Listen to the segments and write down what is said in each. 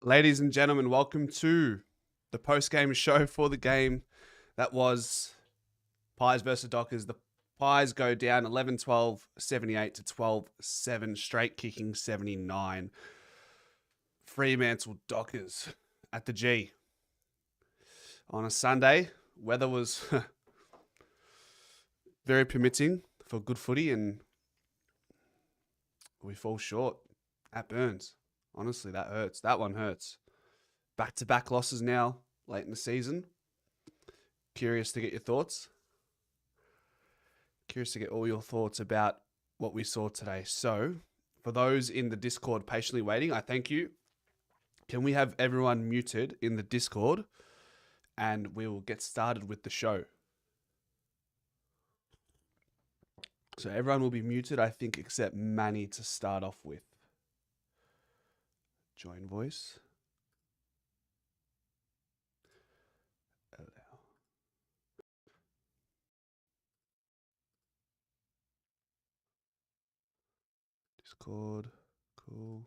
Ladies and gentlemen, welcome to the post-game show for the game that was Pies versus Dockers. The Pies go down 11-12, 78 to 12-7, straight kicking 79. Fremantle Dockers at the G. On a Sunday, weather was very permitting for good footy, and we fall short. That burns. Honestly, that hurts. That one hurts. Back-to-back losses now, late in the season. Curious to get your thoughts. Curious to get all your thoughts about what we saw today. So, for those in the Discord patiently waiting, I thank you. Can we have everyone muted in the Discord? And we will get started with the show. So everyone will be muted, I think, except Manny to start off with. Join voice. Allow. Discord. Cool.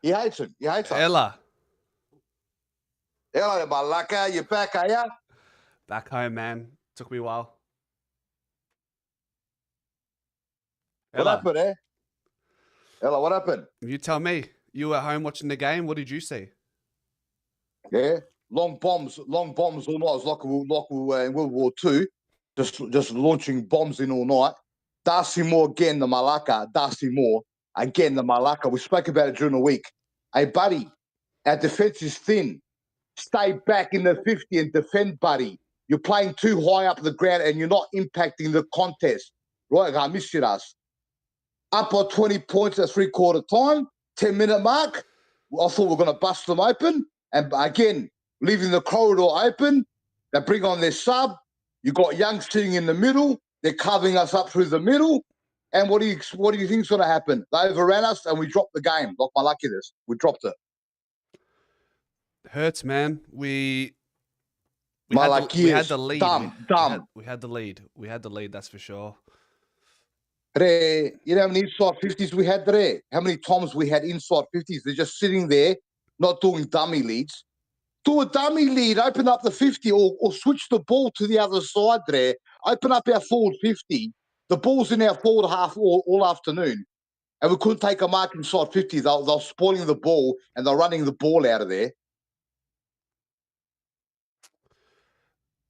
He hates it. He hates it. Ella. Hello, my lacquer. You back, are ya? Back home, man. Took me a while. What happened, eh? Ella, what happened? You tell me. You were at home watching the game. What did you see? Yeah, long bombs all night. It was like we were in World War II, just launching bombs in all night. Darcy Moore again, the Malacca. Darcy Moore again, the Malacca. We spoke about it during the week. Hey, buddy, our defence is thin. Stay back in the 50 and defend, buddy. You're playing too high up the ground and you're not impacting the contest. Right, I missed you, us. Up by 20 points at three-quarter time, 10-minute mark. I thought we were going to bust them open. And again, leaving the corridor open. They bring on their sub. You got Young sitting in the middle. They're covering us up through the middle. And what do you think is going to happen? They overran us and we dropped the game. Like my luckiness, we dropped it. Hurts, man. We My had the lead. Dumb. We had the lead. We had the lead, that's for sure. You know how many inside 50s we had there? How many times we had inside 50s? They're just sitting there, not doing dummy leads. Do a dummy lead, open up the 50 or switch the ball to the other side there. Open up our forward 50. The ball's in our forward half all afternoon. And we couldn't take a mark inside 50. They're spoiling the ball and they're running the ball out of there.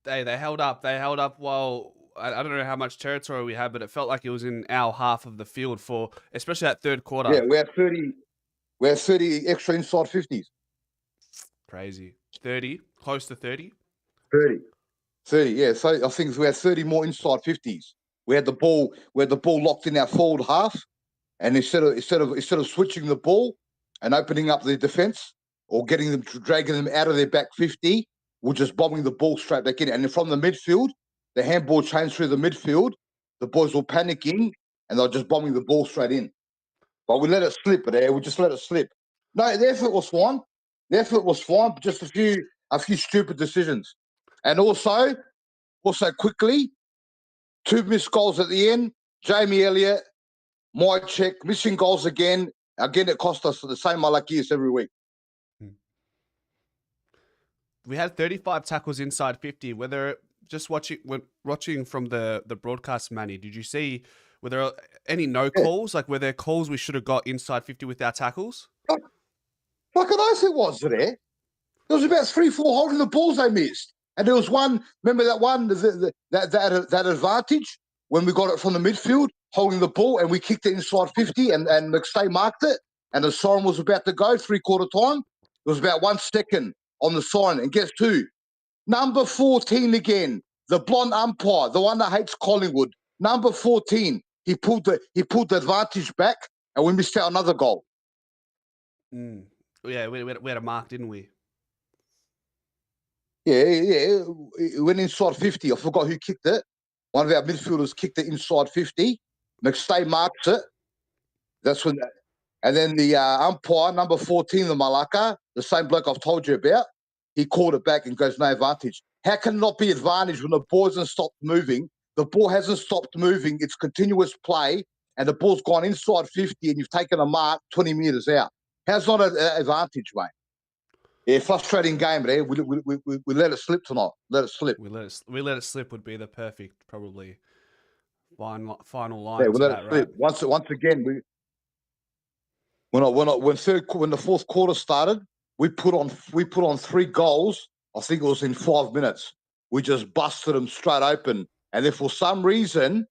They held up. They held up while... I don't know how much territory we had, but it felt like it was in our half of the field for, especially that third quarter. Yeah, we had 30 extra inside 50s. Crazy. 30, close to 30? 30, yeah. So I think we had 30 more inside 50s. We had the ball locked in our forward half, and instead of switching the ball and opening up the defense or dragging them out of their back 50, we're just bombing the ball straight back in. And then from the midfield, the handball changed through the midfield. The boys were panicking, and they're just bombing the ball straight in. But we let it slip there. We just let it slip. No, the effort was fine. But just a few stupid decisions. And also quickly, 2 missed goals at the end. Jamie Elliott, my check, missing goals again. Again, it cost us the same Malakias every week. We had 35 tackles inside 50. Whether just watching from the broadcast, Manny, did you see, were there any no calls? Like, were there calls we should have got inside 50 with our tackles? Like an ice it was there. There was about 3-4 holding the balls they missed. And there was one, remember that one, that advantage when we got it from the midfield, holding the ball, and we kicked it inside 50 and McStay marked it, and the siren was about to go, three-quarter time. It was about 1 second on the siren. And guess who? Number 14 again, the blonde umpire, the one that hates Collingwood. Number 14, he pulled the advantage back, and we missed out another goal. Yeah, we had a mark, didn't we? Yeah. It went inside 50. I forgot who kicked it. One of our midfielders kicked it inside 50. McStay marks it. That's when... And then the umpire, number 14, the Malacca, the same bloke I've told you about, he called it back and goes, no advantage. How can it not be advantage when the ball hasn't stopped moving? The ball hasn't stopped moving. It's continuous play. and the ball's gone inside 50 and you've taken a mark 20 metres out. How's not an advantage, mate? Yeah, frustrating game there. We let it slip tonight. Let it slip. We let it slip would be the perfect, probably, final line Yeah, we to let that, it slip. right? Once again, when the fourth quarter started, we put on 3 goals. I think it was in 5 minutes. We just busted them straight open. And then for some reason,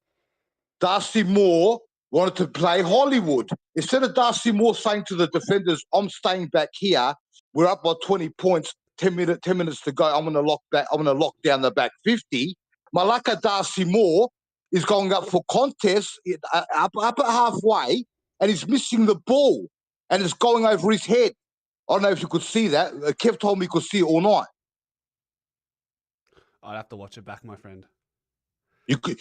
Darcy Moore wanted to play Hollywood. Instead of Darcy Moore saying to the defenders, I'm staying back here, we're up by 20 points, 10 minutes to go, I'm gonna lock down the back 50. Malaka Darcy Moore is going up for contest up at halfway, and he's missing the ball, and it's going over his head. I don't know if you could see that. Kev told me he could see it all night. I'd have to watch it back, my friend. You could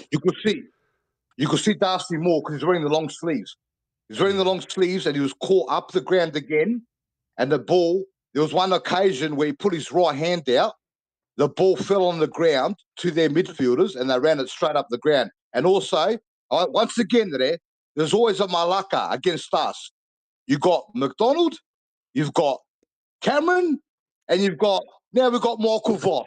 see Darcy Moore because he's wearing the long sleeves. He's wearing the long sleeves, and he was caught up the ground again. And the ball, there was one occasion where he put his right hand out. The ball fell on the ground to their midfielders, and they ran it straight up the ground. And also, once again, there's always a malaka against us. You got McDonald, you've got Cameron, and we've got Michael Voss.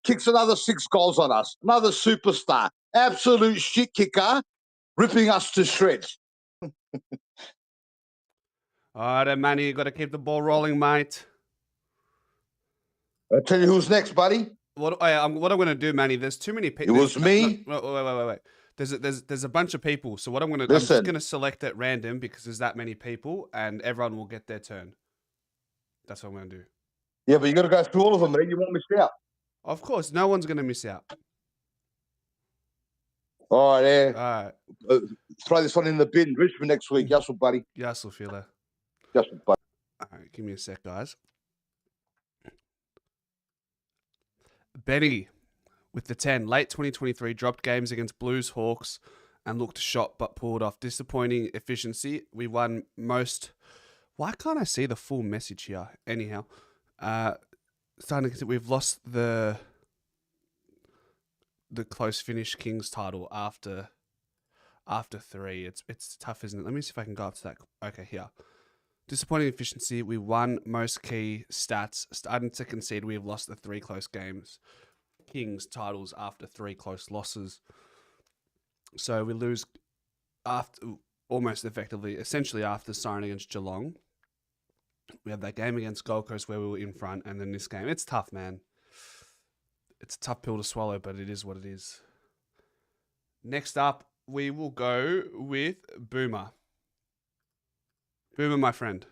Kicks another 6 goals on us. Another superstar. Absolute shit kicker, ripping us to shreds. All right, Manny, you got to keep the ball rolling, mate. I'll tell you who's next, buddy. What I'm going to do, Manny? There's too many people. It was me. No, wait. There's a bunch of people. So what I'm Listen. I'm just gonna select at random because there's that many people, and everyone will get their turn. That's what I'm gonna do. Yeah, but you got to go through all of them, man. You won't miss out. Of course, no one's gonna miss out. All right, yeah. All right. Throw this one in the bin. Richmond next week. Yassel, buddy. Yassel, fella. Yassel, buddy. All right, give me a sec, guys. Benny with the 10. Late 2023, dropped games against Blues, Hawks, and looked shot but pulled off. Disappointing efficiency. We won most. Why can't I see the full message here? Anyhow, starting to we've lost the close finish Kings title after 3. It's tough, isn't it? Let me see if I can go up to that. Okay, here. Disappointing efficiency. We won most key stats. Starting to concede, we have lost the 3 close games. Kings titles after 3 close losses. So we lose after almost effectively, essentially after signing against Geelong. We have that game against Gold Coast where we were in front, and then this game. It's tough, man. It's a tough pill to swallow, but it is what it is. Next up, we will go with Boomer. Boomer, my friend.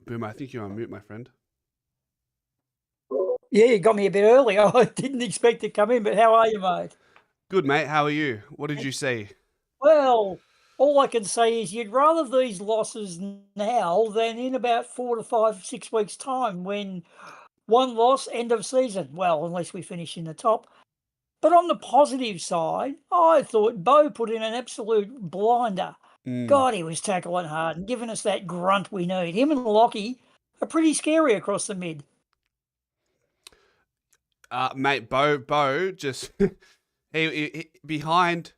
Boomer, I think you're on mute, my friend. Yeah, you got me a bit early. I didn't expect to come in, but how are you, mate? Good, mate. How are you? What did you see? Well, all I can say is you'd rather these losses now than in about 4 to 5, 6 weeks' time when one loss, end of season. Well, unless we finish in the top. But on the positive side, I thought Bo put in an absolute blinder. God, he was tackling hard and giving us that grunt we need. Him and Lockie are pretty scary across the mid. Mate, Bo just he behind.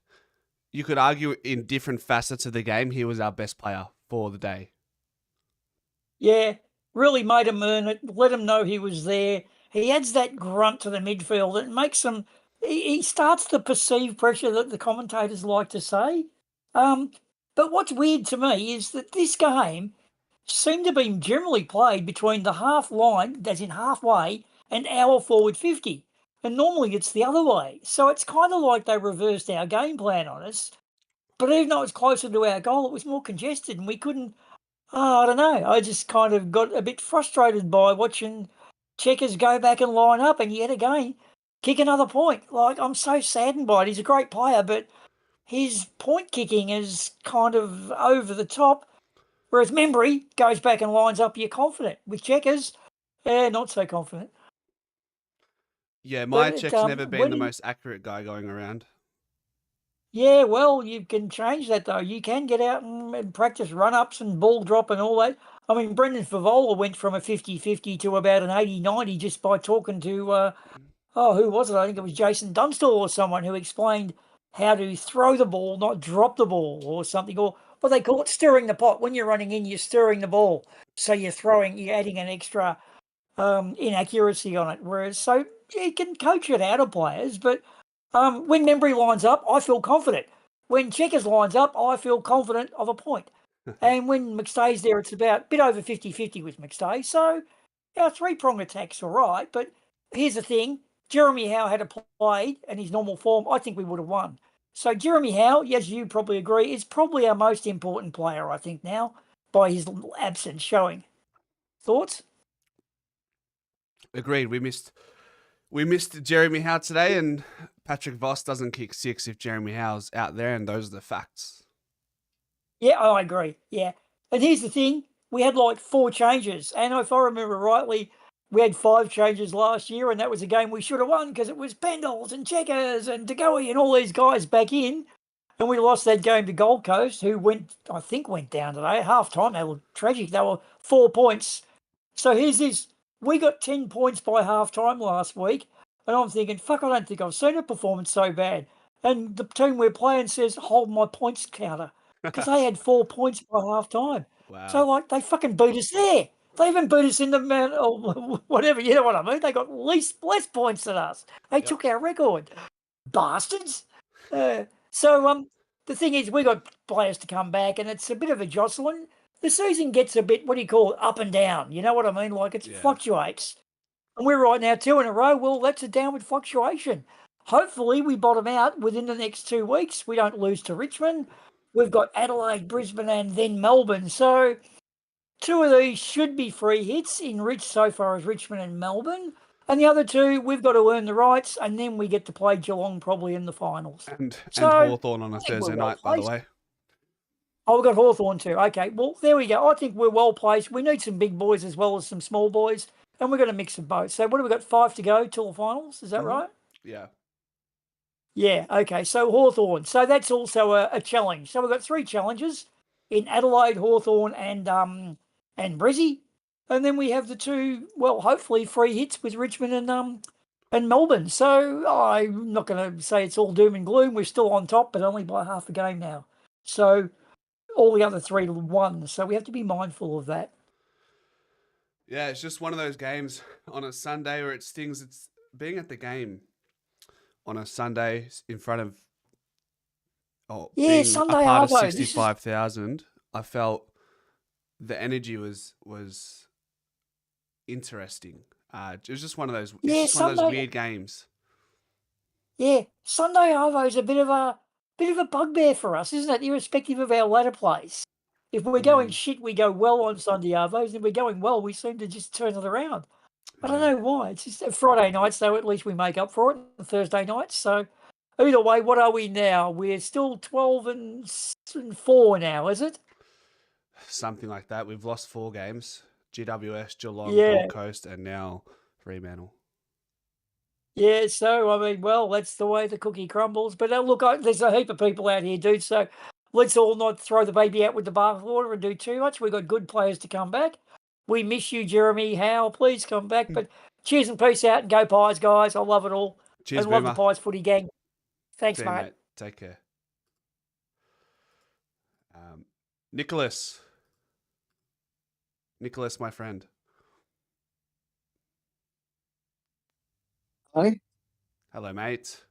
You could argue in different facets of the game, he was our best player for the day. Yeah, really made him earn it. Let him know he was there. He adds that grunt to the midfield. It makes them. He starts the perceived pressure that the commentators like to say. But what's weird to me is that this game seemed to be generally played between the half line, as in halfway, and our forward 50. And normally it's the other way. So it's kind of like they reversed our game plan on us. But even though it's closer to our goal, it was more congested and we couldn't. I don't know. I just kind of got a bit frustrated by watching Checkers go back and line up and yet again kick another point. Like, I'm so saddened by it. He's a great player, but his point kicking is kind of over the top. Whereas Membry goes back and lines up, you're confident. With Checkers, not so confident. Yeah, my check's never been the most accurate guy going around. Yeah, well, you can change that, though. You can get out and practice run-ups and ball drop and all that. I mean, Brendan Favola went from a 50-50 to about an 80-90 just by talking to who was it? I think it was Jason Dunstall or someone who explained how to throw the ball, not drop the ball or something, or what they call it, stirring the pot. When you're running in, you're stirring the ball. So you're adding an extra inaccuracy on it. Whereas, so you can coach it out of players, but when Membry lines up, I feel confident. When Checkers lines up, I feel confident of a point. And when McStay's there, it's about a bit over 50-50 with McStay. So, three-prong attack's all right. But here's the thing. Jeremy Howe had played in his normal form, I think we would have won. So Jeremy Howe, as you probably agree, is probably our most important player, I think, now, by his absence showing. Thoughts? Agreed. We missed Jeremy Howe today, and Patrick Voss doesn't kick 6 if Jeremy Howe's out there, and those are the facts. Yeah, I agree. Yeah. And here's the thing. We had like 4 changes. And if I remember rightly, we had 5 changes last year, and that was a game we should have won because it was Pendles and Checkers and Degoe and all these guys back in. And we lost that game to Gold Coast, who went down today. At half time, they were tragic. They were 4 points. So here's this. We got 10 points by half time last week. And I'm thinking, fuck, I don't think I've seen a performance so bad. And the team we're playing says, hold my points counter. Because they had 4 points by half time. Wow. So, like, they fucking beat us there. They even beat us in the man or whatever, you know what I mean? They got less points than us. They took our record. Bastards. So the thing is, we got players to come back, and it's a bit of a jostling. The season gets a bit, what do you call it, up and down. You know what I mean? Like, it fluctuates. And we're right now 2 in a row. Well, that's a downward fluctuation. Hopefully, we bottom out within the next 2 weeks. We don't lose to Richmond. We've got Adelaide, Brisbane, and then Melbourne. So 2 of these should be free hits in so far as Richmond and Melbourne. And the other 2, we've got to earn the rights, and then we get to play Geelong probably in the finals. And Hawthorn on a Thursday night, by the way. Oh, we've got Hawthorn too. Okay, well, there we go. I think we're well placed. We need some big boys as well as some small boys, and we're going to mix of both. So what have we got, 5 to go till the finals? Is that right? Yeah. Yeah, okay. So Hawthorn. So that's also a challenge. So we've got 3 challenges in Adelaide, Hawthorn, and Brizzy. And then we have the 2, well, hopefully free hits with Richmond and Melbourne. So I'm not going to say it's all doom and gloom. We're still on top, but only by half a game now. So all the other 3 won. So we have to be mindful of that. Yeah, it's just one of those games on a Sunday where it stings. It's being at the game on a Sunday in front of being Sunday a part of Arvo. 65,000. I felt the energy was interesting. It was just one of those. It's just one of those weird games. Yeah, Sunday Arvo is a bit of a bugbear for us, isn't it? Irrespective of our ladder plays. If we're going shit, we go well on Sunday Arvos. If we're going well, we seem to just turn it around. I don't know why. It's just Friday nights, though. At least we make up for it. Thursday nights. So either way, what are we now? We're still 12-4 now, is it? Something like that. We've lost 4 games. GWS, Geelong, Gold Coast, and now Fremantle. Yeah, so, I mean, well, that's the way the cookie crumbles. But look, there's a heap of people out here, dude. So let's all not throw the baby out with the bathwater and do too much. We've got good players to come back. We miss you, Jeremy Howe. Please come back. But cheers and peace out and go Pies, guys. I love it all. Cheers, and love the Pies footy gang. Thanks, mate. Take care. Nicholas, my friend. Hi. Hello, mate.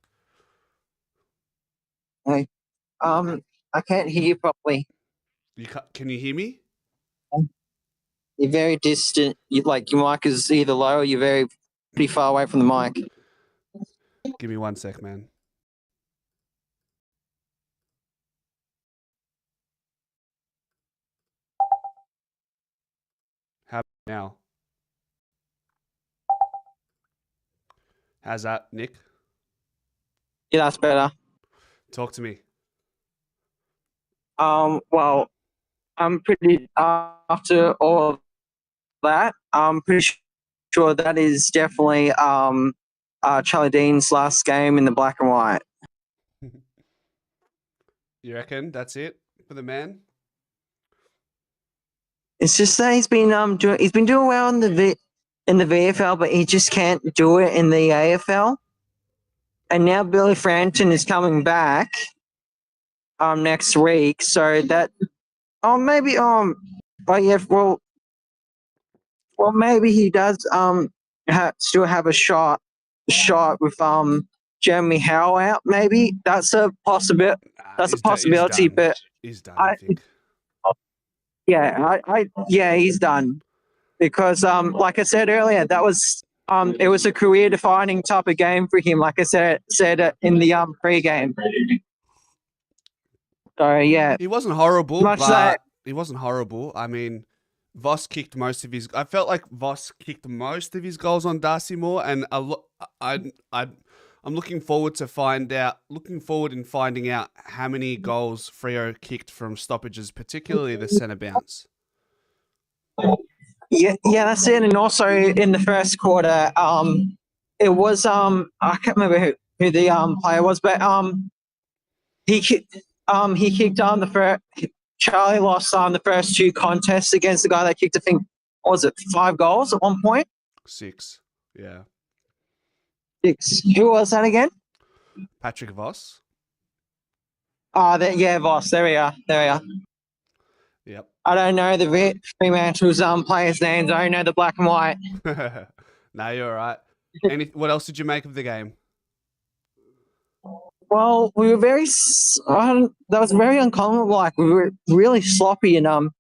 Hi. I can't hear you properly. Can you hear me? You're very distant. Your mic is either low or you're pretty far away from the mic. Give me 1 sec, man. How about now? How's that, Nick? Yeah, that's better. Talk to me. Well, I'm pretty after all of that. I'm pretty sure that is definitely Charlie Dean's last game in the black and white. You reckon that's it for the man? It's just that he's been doing well in the in the VFL, but he just can't do it in the AFL. And now Billy Frampton is coming back next week, so that maybe maybe he does still have a shot with Jeremy Howe out. Maybe that's a possibility. That's a possibility, but he's done. I think. Yeah, he's done because like I said earlier, that was it was a career defining type of game for him. Like I said in the pre-game. So yeah, he wasn't horrible, Much but that- he wasn't horrible. I mean, Voss kicked most of his. I felt like Voss kicked most of his goals on Darcy Moore, and I'm looking forward to finding out how many goals Freo kicked from stoppages, particularly the centre bounce. Yeah, that's it. And also in the first quarter, it was I can't remember who the player was, but he kicked on the first. Charlie lost on the first two contests against the guy that kicked, I think, what was it, 5 goals at one point? 6, yeah. 6. Who was that again? Patrick Voss. Voss. There we are. Yep. I don't know the Fremantle's players' names. I only know the black and white. No, you're all right. What else did you make of the game? Well, we were that was very uncommon. Like, we were really sloppy, and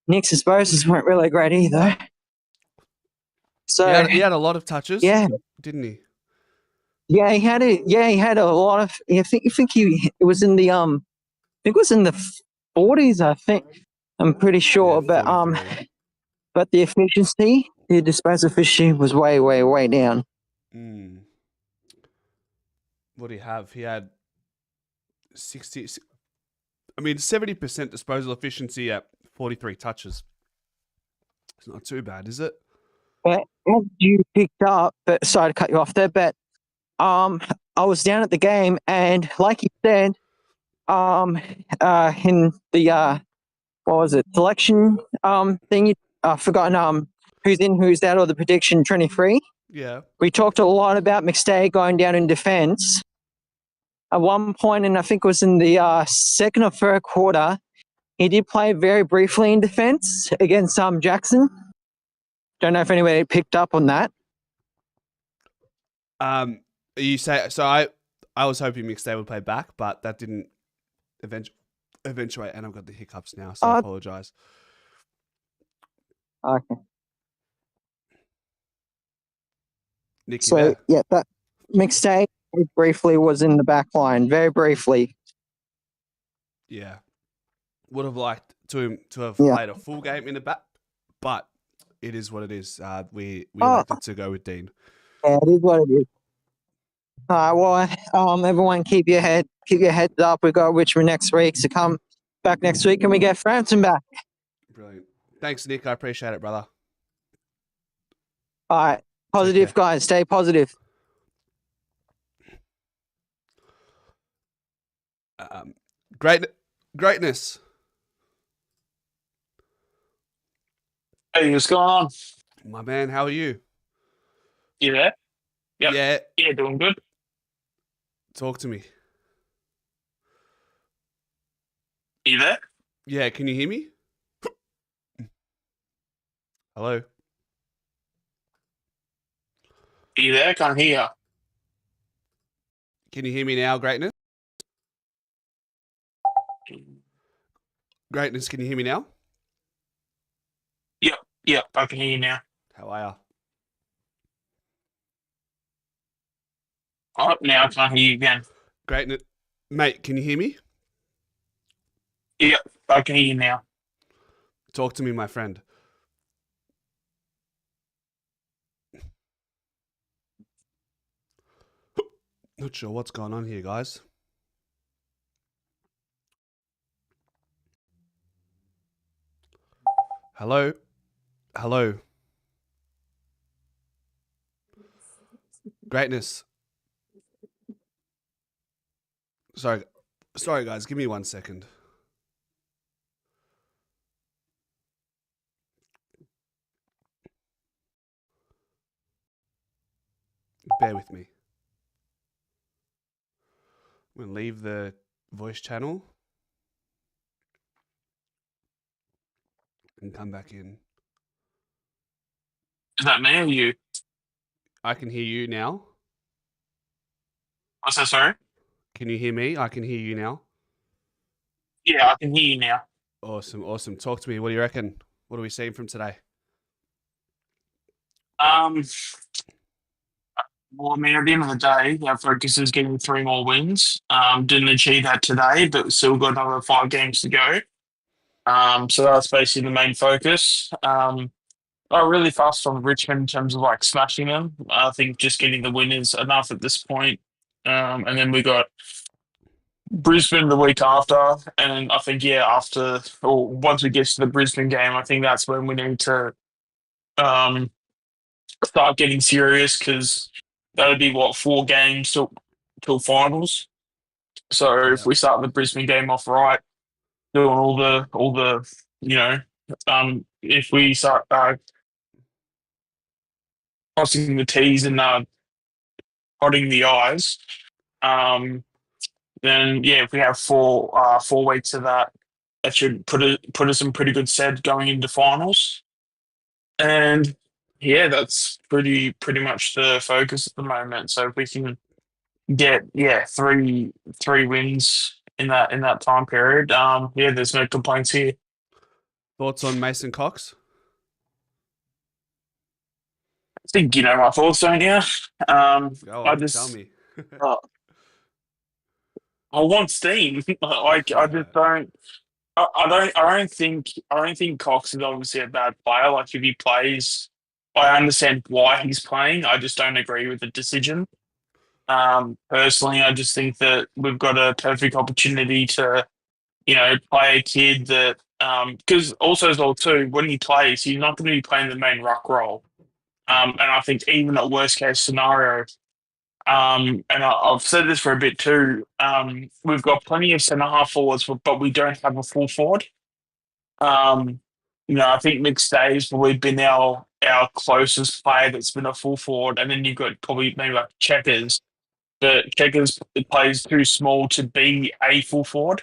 Nick's disposals weren't really great either. So he had a lot of touches. Yeah, didn't he? Yeah, he had it. Yeah, he had a lot of. I think it was in the I think it was in the 40s. I think I'm pretty sure, Yeah, but the efficiency, the disposal efficiency was way, way, way down. What do you have? He had 70% disposal efficiency at 43 touches. It's not too bad, is it? But as you picked up, but sorry to cut you off there, but I was down at the game, and like you said, in the what was it, selection thing, I've forgotten who's in, who's out, or the prediction 23. Yeah. We talked a lot about McStay going down in defence. At one point, and I think it was in the second or third quarter, he did play very briefly in defence against Jackson. Don't know if anybody picked up on that. You say so. I was hoping McStay would play back, but that didn't eventuate, and I've got the hiccups now, so I apologise. Okay. Nick, so yeah, that McStay briefly was in the back line, very briefly. Yeah, would have liked to have played a full game in the back, but it is what it is. We elected to go with Dean. Yeah, it is what it is. Well, everyone keep your heads up. We've got Richmond next week, so come back next week and we get Frampton back. Brilliant. Thanks, Nick. I appreciate it, brother. All right. Positive, guys. Stay positive. Greatness. Hey, what's going on? My man, how are you? You there? Yep. Yeah, doing good. talk to me. You there? Yeah, can you hear me? Hello? You there? Can't hear. Can you hear me now, Greatness? Greatness, can you hear me now? Yep, I can hear you now. How are you? Oh, now I can't hear you again. Greatness. Mate, can you hear me? Yep, I can hear you now. Talk to me, my friend. Not sure what's going on here, guys. Hello? Hello? Greatness. Sorry, guys. Give me 1 second. Bear with me. I'm going to leave the voice channel and come back in. Is that me or you? I can hear you now. What's that, sorry? Can you hear me? I can hear you now. Yeah, I can hear you now. Awesome. Talk to me. What do you reckon? What are we seeing from today? Well, I mean, at the end of the day, our focus is getting 3 more wins. Didn't achieve that today, but still got another 5 games to go. So that's basically the main focus. Not really fast on Richmond in terms of like smashing them. I think just getting the win is enough at this point. And then we got Brisbane the week after, and I think after or once we get to the Brisbane game, I think that's when we need to um, start getting serious because that would be 4 games till finals. So if we start the Brisbane game off right, doing all the if we start crossing the T's and dotting the I's, then if we have 4 weeks of that, that should put us in pretty good stead going into finals. And that's pretty much the focus at the moment. So if we can get three wins in that time period, there's no complaints here. Thoughts on Mason Cox? I think you know my thoughts, don't you? Go I on, just tell me. I want steam. I just don't. I don't think Cox is obviously a bad player. Like if he plays, I understand why he's playing. I just don't agree with the decision. Personally, I just think that we've got a perfect opportunity to, play a kid that because also as well too, when he plays, he's not going to be playing the main ruck role. And I think even at worst case scenario, and I've said this for a bit too. We've got plenty of centre half forwards, but we don't have a full forward. I think McStay's probably been our closest player that's been a full forward, and then you've got probably maybe like Checkers, but Checkers plays too small to be a full forward.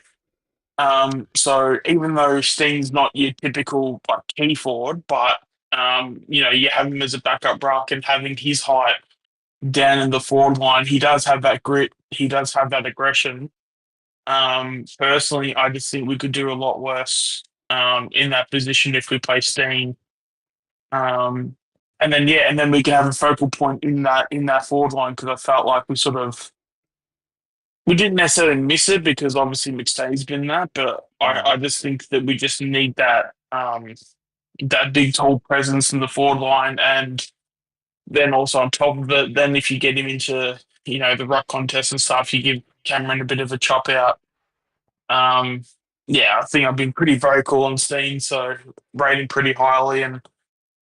So even though Steen's not your typical like key forward, but you have him as a backup ruck and having his height down in the forward line, he does have that grit. He does have that aggression. Personally, I just think we could do a lot worse in that position if we play Steen. And then we can have a focal point in that forward line because I felt like we didn't necessarily miss it because obviously McStay's been that, but I just think that we just need that that big tall presence in the forward line, and then also on top of it, then if you get him into the ruck contest and stuff, you give Cameron a bit of a chop out. I think I've been pretty vocal on Steen, so rating pretty highly, and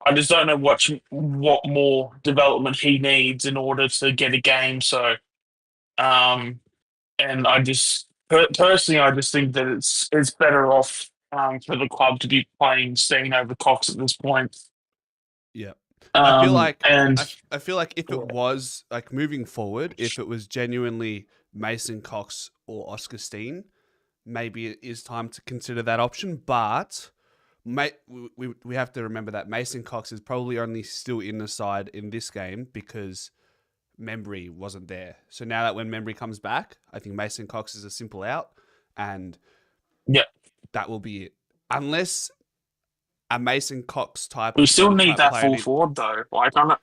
I just don't know what more development he needs in order to get a game. So, and I just personally, I just think that it's better off for the club to be playing Steen over Cox at this point. Yeah. I feel like I feel like if Yeah. it was like moving forward, if it was genuinely Mason Cox or Oscar Steen, maybe it is time to consider that option. But we have to remember that Mason Cox is probably only still in the side in this game because Membry wasn't there. So now that when Membry comes back, I think Mason Cox is a simple out, and that will be it. Unless a Mason Cox type. We still sort of need type that player full forward though. Like I'm not,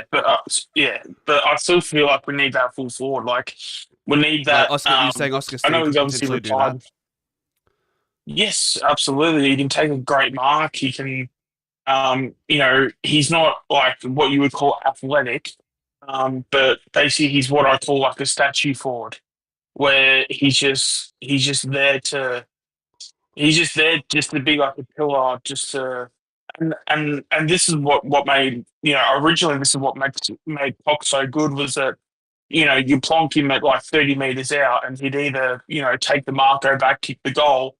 but I still feel like we need that full forward. Like we need that. Like Oscar, you're saying Oscar I Steen know could he's obviously potentially do retired. that. Yes, absolutely. He can take a great mark. He can, he's not like what you would call athletic, but basically he's what I call like a statue forward, where he's just there just to be like a pillar, just to and this is what made originally this is what made Cox so good was that you plonk him at like 30 meters out and he'd either take the mark, go back, kick the goal,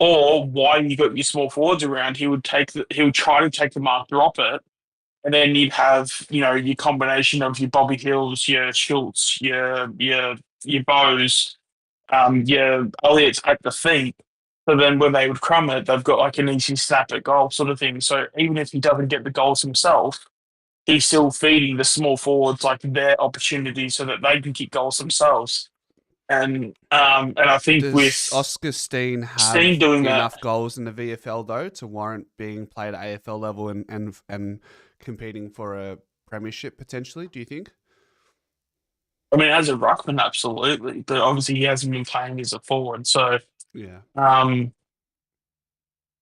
or while you got your small forwards around, he would try to take the mark, drop it, And then you'd have, your combination of your Bobby Hills, your Schultz, your Bows, your Elliott's at the feet. So then when they would crumb it, they've got like an easy snap at goal sort of thing. So even if he doesn't get the goals himself, he's still feeding the small forwards like their opportunity so that they can kick goals themselves. And I think Does with Oscar Steen Steen have doing that, enough goals in the VFL though to warrant being played at AFL level and competing for a premiership potentially? Do you think? I mean, as a ruckman, absolutely, but obviously he hasn't been playing as a forward. So, Yeah.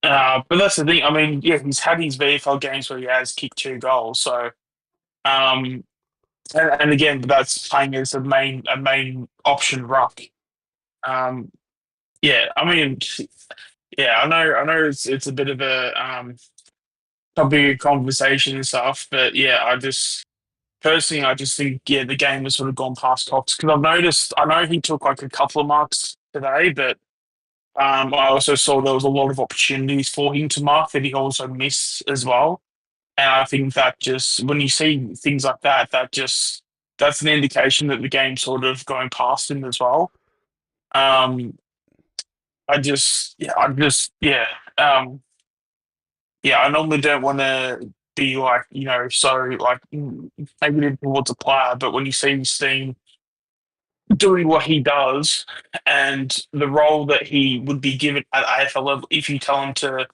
but that's the thing. I mean, yeah, he's had his VFL games where he has kicked 2 goals. So, and again, that's playing as a main option ruck. Yeah, I mean, yeah, I know, it's a bit of a topic of conversation and stuff, but yeah, personally, I just think the game has sort of gone past Cox because I've noticed. I know he took like a couple of marks today, but I also saw there was a lot of opportunities for him to mark that he also missed as well. And I think that just when you see things like that, that's an indication that the game's sort of going past him as well. Um, um, I normally don't want to be like, so like negative towards a player, but when you see Steen doing what he does and the role that he would be given at AFL level, if you tell him to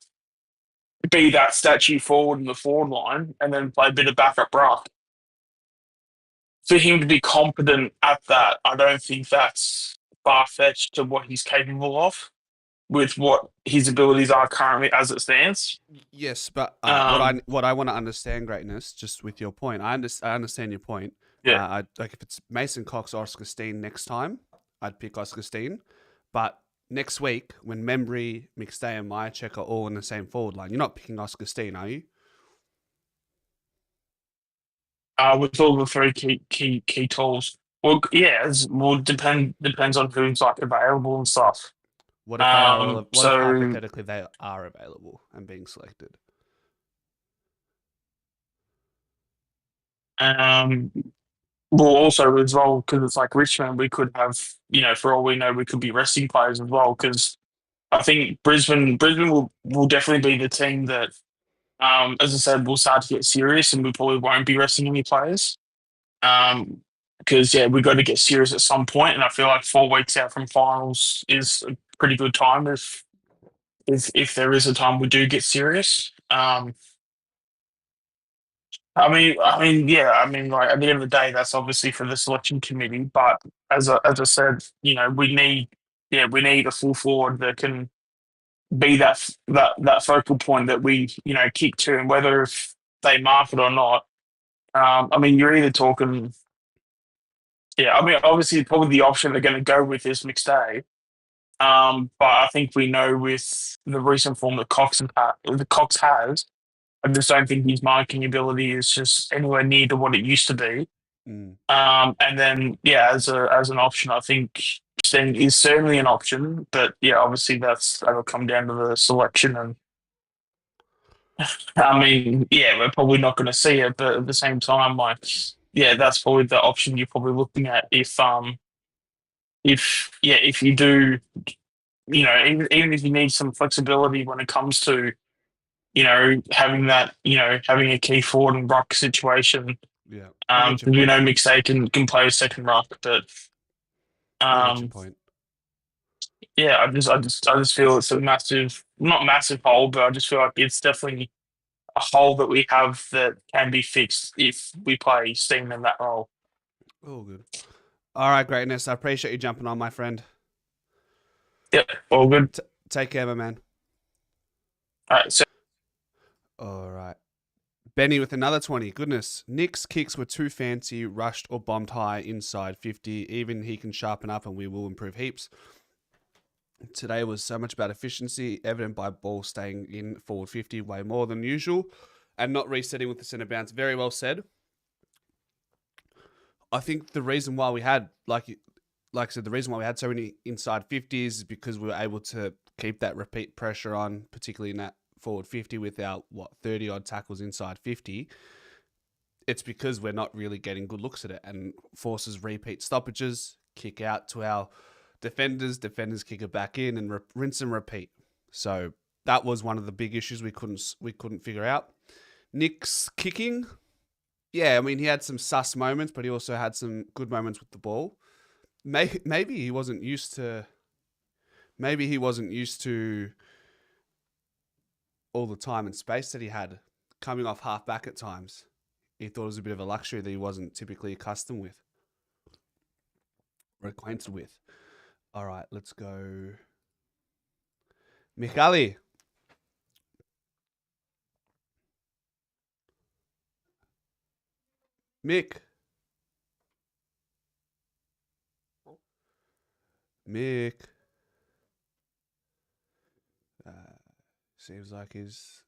be that statue forward in the forward line and then play a bit of backup ruck, for him to be competent at that, I don't think that's far fetched to what he's capable of with what his abilities are currently as it stands. Yes, but Um, what I want to understand, Greatness, just with your point, I understand your point. Yeah. Like if it's Mason Cox or Oscar Steen next time, I'd pick Oscar Steen. But next week, when Membry, McStay, and Myercheck are all in the same forward line, you're not picking Oscar Steen, are you? with all the 3 key tools. Well, yeah, depends on who's like available and stuff. What if they are all? What if So hypothetically they are available and being selected? um, well, also as well because it's like Richmond, we could have for all we know, we could be resting players as well because I think Brisbane will definitely be the team that, as I said, will start to get serious and we probably won't be resting any players. Because we got to get serious at some point, and I feel like 4 weeks out from finals is a pretty good time if there is a time we do get serious. Like at the end of the day, that's obviously for the selection committee. But as I said, we need a full forward that can be that focal point that we kick to, and whether if they mark it or not. You're either talking. Yeah, obviously, probably the option they're going to go with is McStay. But I think we know with the recent form that Cox has, I just don't think his marking ability is just anywhere near to what it used to be. Mm. And then, as an option, I think Sting is certainly an option. But obviously that'll come down to the selection. And we're probably not going to see it, but at the same time, that's probably the option you're probably looking at if you do, even if you need some flexibility when it comes to having that, having a key forward and ruck situation. Yeah, I get your We point. know McSay can play a second ruck, but I get your point. I just feel it's a not massive hole, but I just feel like it's definitely a hole that we have that can be fixed if we play Steam in that role. Oh, good. All right, Greatness. I appreciate you jumping on, my friend. Yep, all good. Take care, my man. All right, so All right. Benny with another 20. Goodness. Nick's kicks were too fancy, rushed or bombed high inside 50. Even he can sharpen up and we will improve heaps. Today was so much about efficiency, evident by ball staying in forward 50 way more than usual and not resetting with the centre bounce. Very well said. I think the reason why we had, like I said, the reason why we had so many inside 50s is because we were able to keep that repeat pressure on, particularly in that forward 50 with our 30 odd tackles inside 50. it's because we're not really getting good looks at it and forces repeat stoppages, kick out to our defenders kick it back in and rinse and repeat. So that was one of the big issues we couldn't figure out. Nick's kicking, yeah, I mean, he had some sus moments, but he also had some good moments with the ball. Maybe he wasn't used to all the time and space that he had coming off half back at times. He thought it was a bit of a luxury that he wasn't typically accustomed with or acquainted with. All right, let's go. Michali. Mick. Seems like he's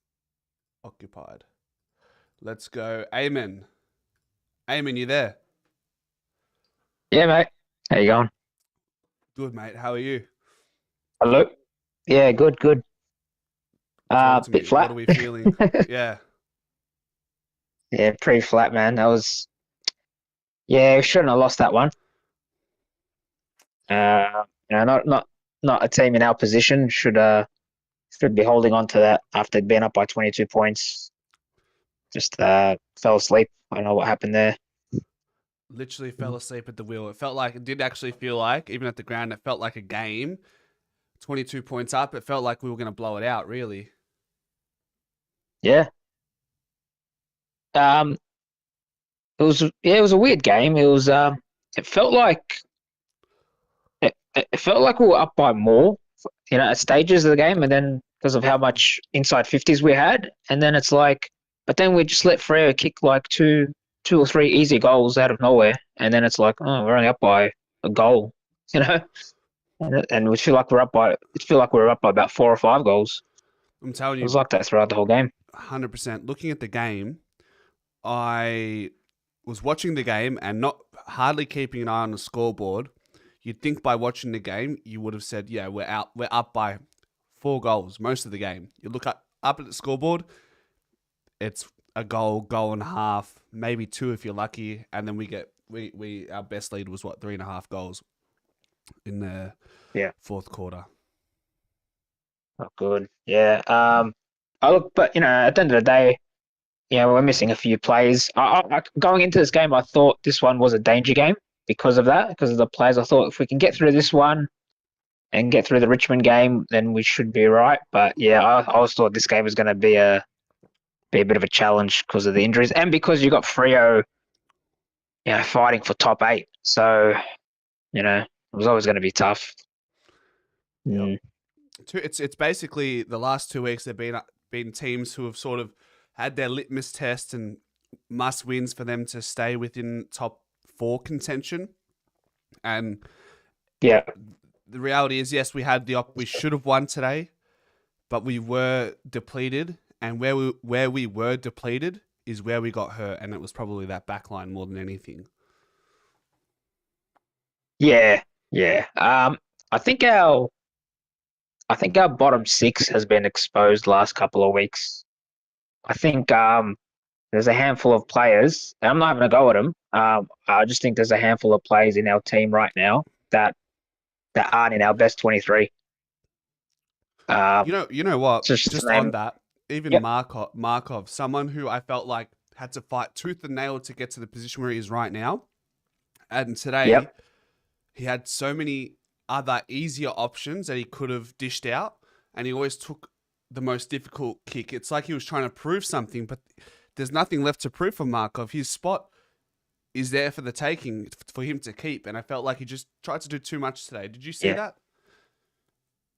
occupied. Let's go. Eamon, you there? Yeah, mate. How you going? Good, mate. How are you? Hello. Yeah, good. Talk to Bit me. flat. What are we feeling? Yeah. Yeah, pretty flat, man. We shouldn't have lost that one. Not a team in our position should be holding on to that after being up by 22 points. Just fell asleep. I don't know what happened there. Literally fell asleep at the wheel. It did actually feel like, even at the ground, it felt like a game. 22 points up. It felt like we were going to blow it out, really. Yeah. It was a weird game. It felt like we were up by more, at stages of the game, and then because of how much inside 50s we had, and then it's like, but then we just let Freo kick like two or three easy goals out of nowhere, and then it's like, oh, we're only up by a goal, and we feel like we're up by about 4 or 5 goals. I'm telling It you, was like that throughout the whole game. 100%. Looking at the game, I was watching the game and not hardly keeping an eye on the scoreboard. You'd think by watching the game, you would have said, yeah, we're up by 4 goals most of the game. You look up at the scoreboard, it's a goal and a half, maybe 2 if you're lucky, and then our best lead was 3.5 goals in the fourth quarter. Not good. Yeah. But at the end of the day, we're missing a few plays. Going into this game, I thought this one was a danger game because of the players. I thought if we can get through this one and get through the Richmond game, then we should be right. But yeah, I always thought this game was going to be a bit of a challenge because of the injuries and because you got Freo, fighting for top 8. So, it was always going to be tough. Yep. It's basically the last 2 weeks. There've been teams who have sort of had their litmus test and must wins for them to stay within top 4 contention. And yeah, the reality is, yes, we should have won today, but we were depleted. And where we were depleted is where we got hurt, and it was probably that back line more than anything. Yeah. I think our bottom 6 has been exposed last couple of weeks. I think there's a handful of players, and I'm not having a go at them. I just think there's a handful of players in our team right now that aren't in our best 23. You know what? Just on that, even yep. Markov, someone who I felt like had to fight tooth and nail to get to the position where he is right now. And today, he had so many other easier options that he could have dished out, and he always took the most difficult kick. It's like he was trying to prove something, but there's nothing left to prove for Markov. His spot is there for the taking for him to keep, and I felt like he just tried to do too much today. Did you see that?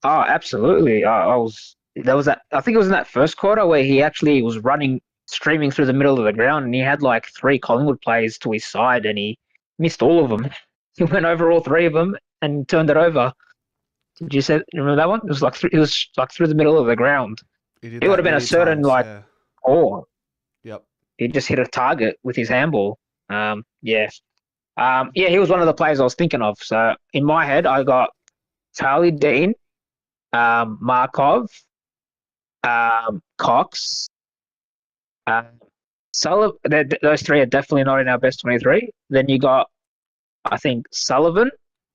Oh, absolutely. I think it was in that first quarter where he actually was streaming through the middle of the ground, and he had like 3 Collingwood players to his side, and he missed all of them. He went over all 3 of them and turned it over. Did you remember that one? It was like through the middle of the ground. It would have been a certain core. Yep. He just hit a target with his handball. He was one of the players I was thinking of. So in my head, I got Charlie Dean, Markov, Cox, those three are definitely not in our best 23. Then you got, I think, Sullivan.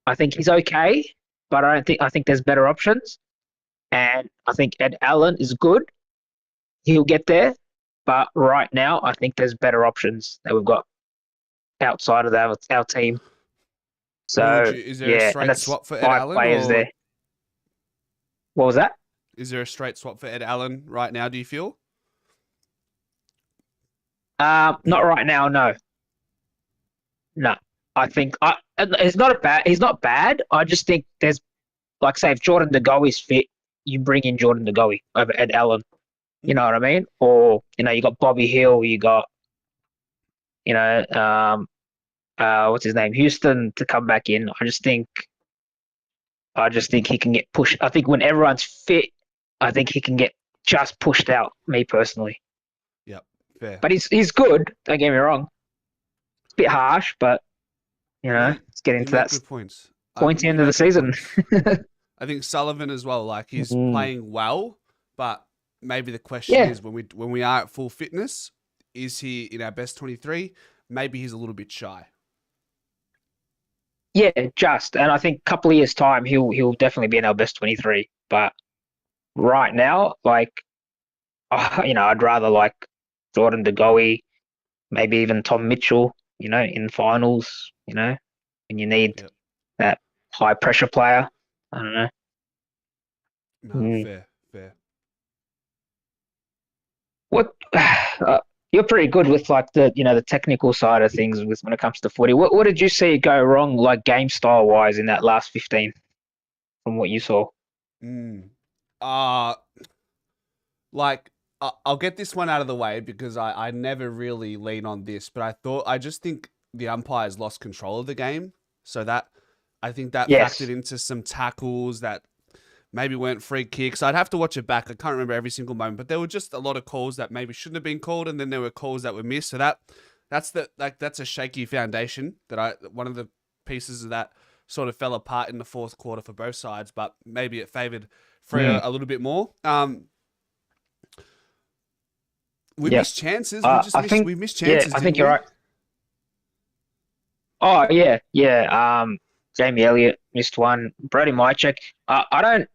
I think he's okay, but I think there's better options. And I think Ed Allen is good. He'll get there. But right now, I think there's better options that we've got outside of our team. So, is there a and straight that's swap for Ed 5 Allen? players Or there. What was that? is there a straight swap for Ed Allen right now, do you feel? Not right now, no. No. I think he's not bad. I just think there's, like, say, if Jordan De Goey is fit, you bring in Jordan De Goey over Ed Allen. You know what I mean? Or, you got Bobby Hill, you got, what's his name? Houston to come back in. I just think he can get pushed. I think when everyone's fit, I think he can get just pushed out, me personally. Yep, fair. But he's good, don't get me wrong. It's a bit harsh, but, let's get into that good points. pointy end of the season. I think Sullivan as well, like, he's playing well, but maybe the question is when we are at full fitness, is he in our best 23? Maybe he's a little bit shy. Yeah, and I think a couple of years' time he'll definitely be in our best 23. But right now, like, I'd rather like Jordan De Goey, maybe even Tom Mitchell, in finals, when you need that high pressure player. I don't know. No, fair. What you're pretty good with, like, the technical side of things when it comes to footy. What did you see go wrong, like, game style wise, in that last 15 from what you saw? Like, I'll get this one out of the way because I never really lean on this, but I just think the umpires lost control of the game. So I think that factored into some tackles that maybe weren't free kicks. I'd have to watch it back. I can't remember every single moment, but there were just a lot of calls that maybe shouldn't have been called, and then there were calls that were missed. So that's a shaky foundation one of the pieces of that sort of fell apart in the fourth quarter for both sides, but maybe it favoured Freo a little bit more. We missed chances. We missed chances. I think you're right. Oh yeah. Jamie Elliott missed one. Brody Mychek. I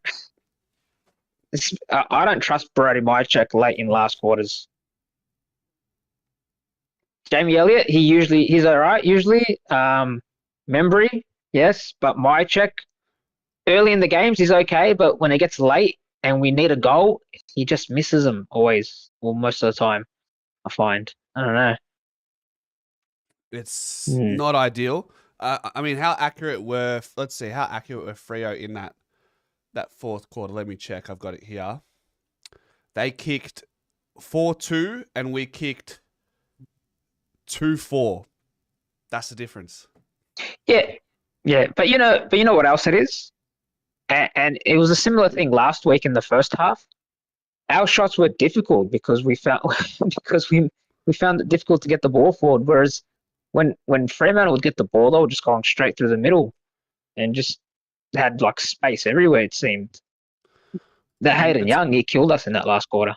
don't trust Brody Mychek late in last quarters. Jamie Elliott, he's all right usually. Membry, yes, but Mychek early in the games he's okay, but when it gets late and we need a goal, he just misses them always, or most of the time. I find. I don't know. It's not ideal. I mean, how accurate were Freo in that fourth quarter? Let me check. I've got it here. They kicked 4-2 and we kicked 2-4. That's the difference. Yeah. But you know what else it is? And it was a similar thing last week in the first half. Our shots were difficult because we found it difficult to get the ball forward. Whereas when Fremantle would get the ball, they were just going straight through the middle and just had, like, space everywhere, it seemed. That Hayden Young, he killed us in that last quarter.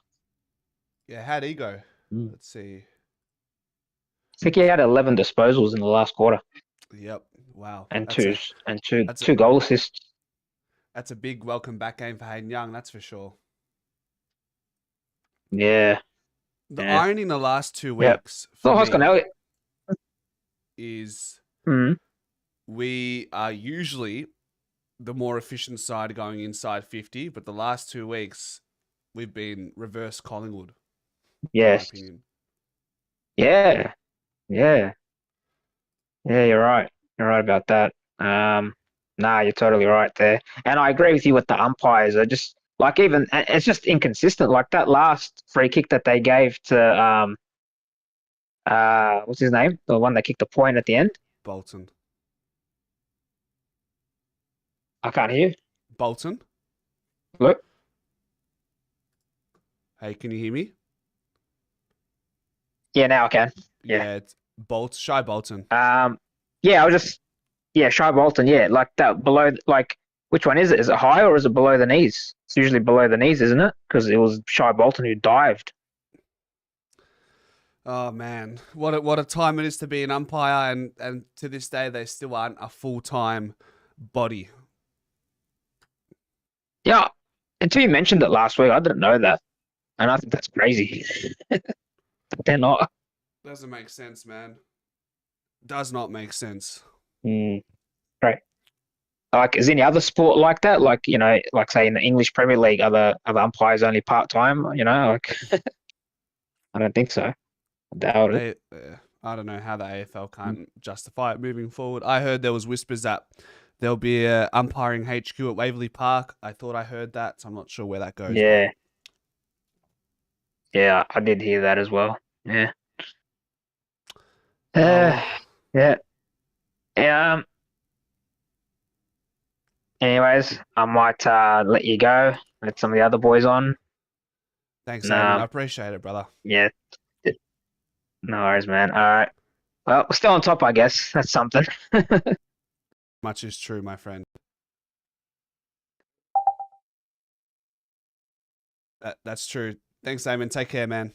Yeah, how'd he go? Let's see. I think he had 11 disposals in the last quarter. Yep. Wow. And two goal assists. That's a big welcome back game for Hayden Young, that's for sure. Yeah. The irony in the last 2 weeks is we are usually the more efficient side going inside 50, but the last 2 weeks we've been reverse Collingwood. Yes. In my opinion. Yeah. Yeah, you're right. You're right about that. You're totally right there. And I agree with you with the umpires. I just, like, even it's just inconsistent. Like that last free kick that they gave to what's his name? The one that kicked the point at the end? Bolton. I can't hear you. Bolton. Look. Hey, can you hear me? Yeah, now I can. Yeah, it's Shy Bolton. Shy Bolton. Yeah, like that below. Like, which one is it? Is it high or is it below the knees? It's usually below the knees, isn't it? Because it was Shy Bolton who dived. Oh man, what a time it is to be an umpire, and to this day they still aren't a full-time body. Yeah, until you mentioned it last week, I didn't know that, and I think that's crazy. They're not. Doesn't make sense, man. Does not make sense. Right. Like, is any other sport like that? Like, like say in the English Premier League, other umpires only part time. Like I don't think so. I doubt it. I don't know how the AFL can't justify it moving forward. I heard there was whispers that there'll be a umpiring HQ at Waverley Park. I thought I heard that, so I'm not sure where that goes. Yeah. Yeah, I did hear that as well. Yeah. Yeah. Yeah. Anyways, I might let you go. Let some of the other boys on. Thanks, Eamon. I appreciate it, brother. Yeah. No worries, man. All right. Well, we're still on top, I guess. That's something. Much is true, my friend. That's true. Thanks, Eamon. Take care, man.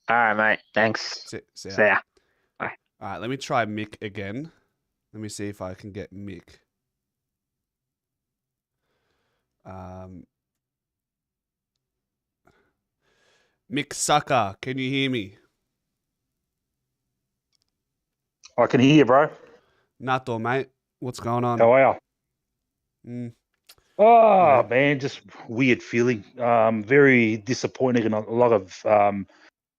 All right, mate. Thanks. See ya. See ya. Bye. All right, let me try Mick again. Let me see if I can get Mick. Mick Sucker, can you hear me? I can hear you, bro. Nato, mate. What's going on? How are you? Oh, man, just weird feeling. Very disappointing in a lot of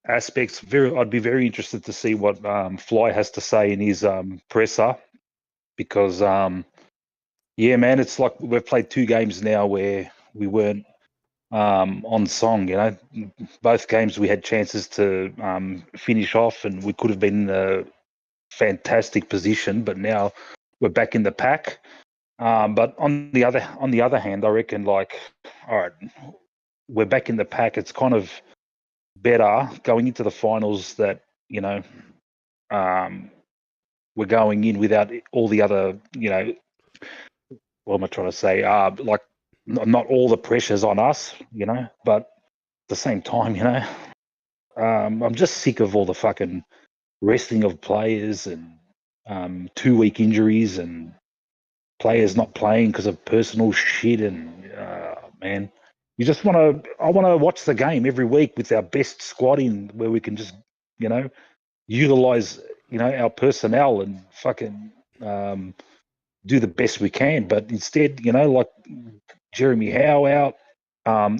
aspects. I'd be very interested to see what Fly has to say in his presser because, yeah, man, it's like we've played 2 games now where we weren't on song. Both games we had chances to finish off, and we could have been in a fantastic position. But now we're back in the pack. But on the other hand, I reckon all right, we're back in the pack. It's kind of better going into the finals that we're going in without all the other what am I trying to say? Not all the pressure's on us, but at the same time, I'm just sick of all the fucking resting of players and 2-week injuries and players not playing because of personal shit. And man, I want to watch the game every week with our best squad in, where we can just utilize our personnel and fucking do the best we can. But instead, like Jeremy Howe out,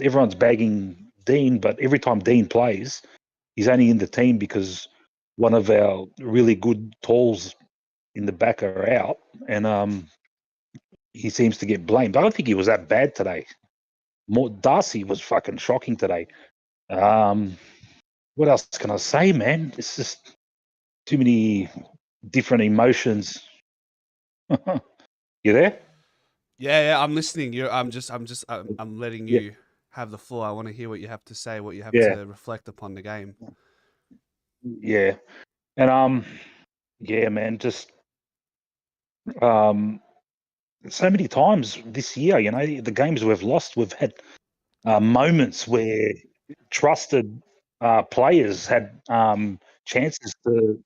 everyone's bagging Dean, but every time Dean plays, he's only in the team because one of our really good talls in the back are out, and he seems to get blamed. I don't think he was that bad today. Darcy was fucking shocking today. What else can I say, man? It's just too many different emotions. You there? Yeah, I'm listening. I'm letting you have the floor. I want to hear what you have to say, what you have to reflect upon the game. Yeah. And yeah, man, just so many times this year, the games we've lost, we've had moments where trusted players had chances to,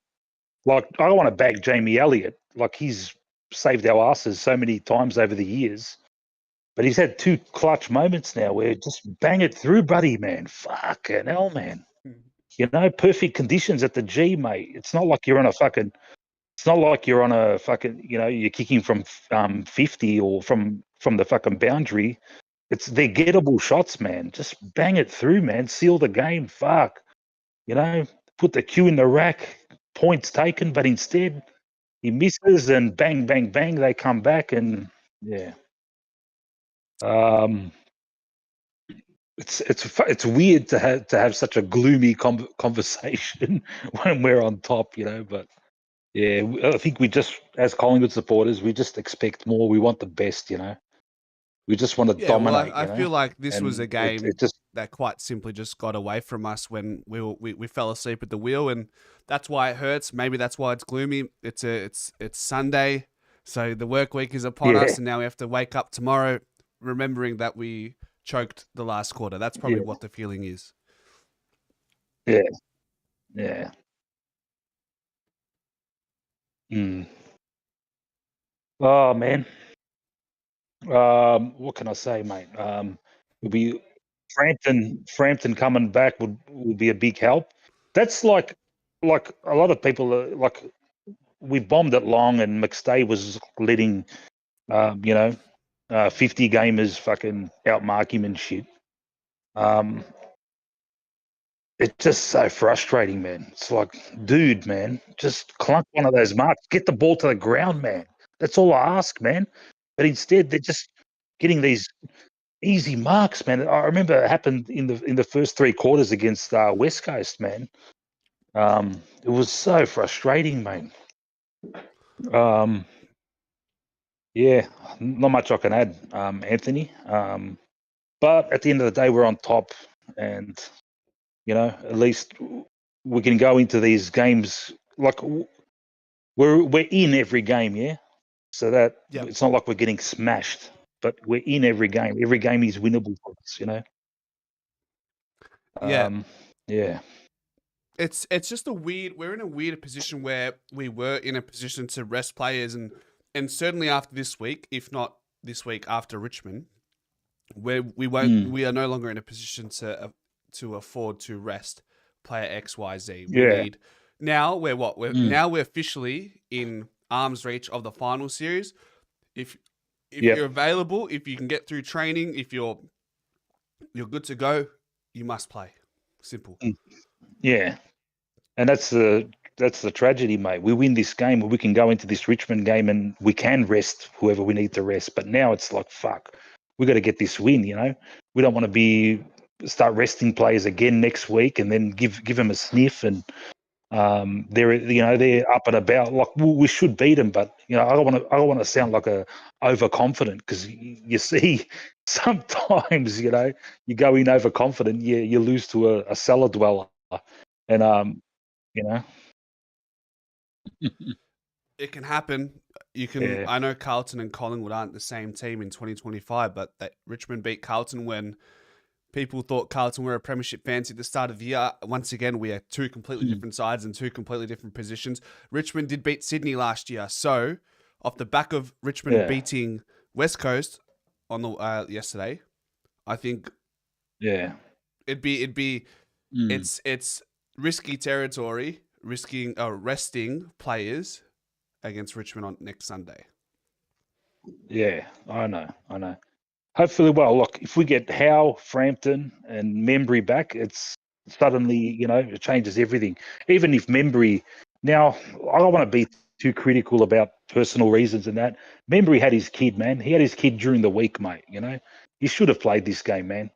like, I don't want to bag Jamie Elliott. Like, he's saved our asses so many times over the years. But he's had 2 clutch moments now where just bang it through, buddy, man. Fucking hell, man. Perfect conditions at the G, mate. It's not like you're on a fucking you're kicking from 50 or from the fucking boundary. They're gettable shots, man. Just bang it through, man. Seal the game. Fuck. Put the cue in the rack. Points taken, but instead he misses and bang, bang, bang. They come back and yeah. It's weird to have such a gloomy conversation when we're on top, But yeah, I think we just, as Collingwood supporters, we just expect more. We want the best, We just want to dominate. Well, I feel like this was a game it just, that quite simply just got away from us when we fell asleep at the wheel, and that's why it hurts. Maybe that's why it's gloomy. It's Sunday, so the work week is upon us, and now we have to wake up tomorrow remembering that we choked the last quarter. That's probably what the feeling is. Yeah. Yeah. Mm. Oh man. What can I say, mate? It'll be Frampton coming back would be a big help. That's like a lot of people are, like we bombed it long, and McStay was letting 50 gamers fucking outmark him and shit. It's just so frustrating, man. It's like, dude, man, just clunk one of those marks, get the ball to the ground, man. That's all I ask, man. But instead, they're just getting these easy marks, man. I remember it happened in the first three quarters against West Coast, man. It was so frustrating, man. Yeah, not much I can add, Anthony. But at the end of the day, we're on top, and at least we can go into these games like we're in every game, yeah. So that it's not like we're getting smashed, but we're in every game. Every game is winnable for us, Yeah. Yeah. It's just we're in a weird position where we were in a position to rest players, and certainly after this week, if not this week after Richmond, where we are no longer in a position to afford to rest player XYZ. We need now we're officially in arm's reach of the final series. If you're available, if you can get through training, if you're good to go, you must play. Simple. Yeah. And that's the tragedy, mate. We win this game, we can go into this Richmond game and we can rest whoever we need to rest. But now it's like, fuck, we got to get this win. We don't want to start resting players again next week and then give them a sniff. And they're up and about. Like we should beat them, but I don't want to sound like a overconfident, because you see sometimes you go in overconfident, you lose to a cellar dweller, and It can happen. You can. Yeah. I know Carlton and Collingwood aren't the same team in 2025, but Richmond beat Carlton when people thought Carlton were a premiership fancy at the start of the year. Once again, we are two completely different sides and two completely different positions. Richmond did beat Sydney last year, so off the back of Richmond beating West Coast on the yesterday, I think it'd be it's risky territory, resting players against Richmond on next Sunday. Yeah, I know. Hopefully, well, look, if we get Howe, Frampton, and Membry back, it's suddenly, it changes everything. Even if Membry, now, I don't want to be too critical about personal reasons and that. Membry had his kid, man. He had his kid during the week, mate. He should have played this game, man.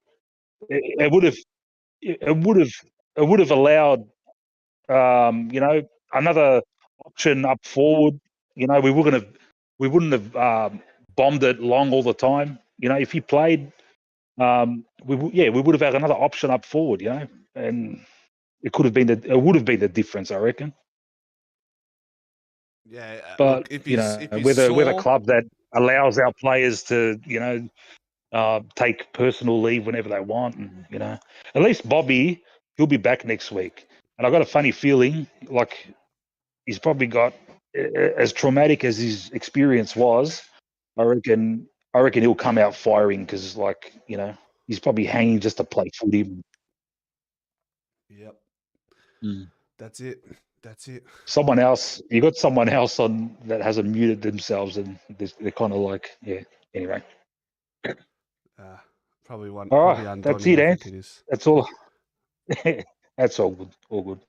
It would have allowed, another option up forward. We wouldn't have bombed it long all the time. If he played, we would have had another option up forward. And it would have been the difference, I reckon. Yeah, But look, we're the club that allows our players to take personal leave whenever they want, and at least Bobby, he'll be back next week. And I got a funny feeling like he's probably got, as traumatic as his experience was, I reckon he'll come out firing, because he's probably hanging just to play footy. Yep. Mm. That's it. You got someone else on that hasn't muted themselves, and they're kind of like, anyway. Probably one. All Probably right, Undoni, that's it, I Ant. think it is. That's all. That's all good. All good.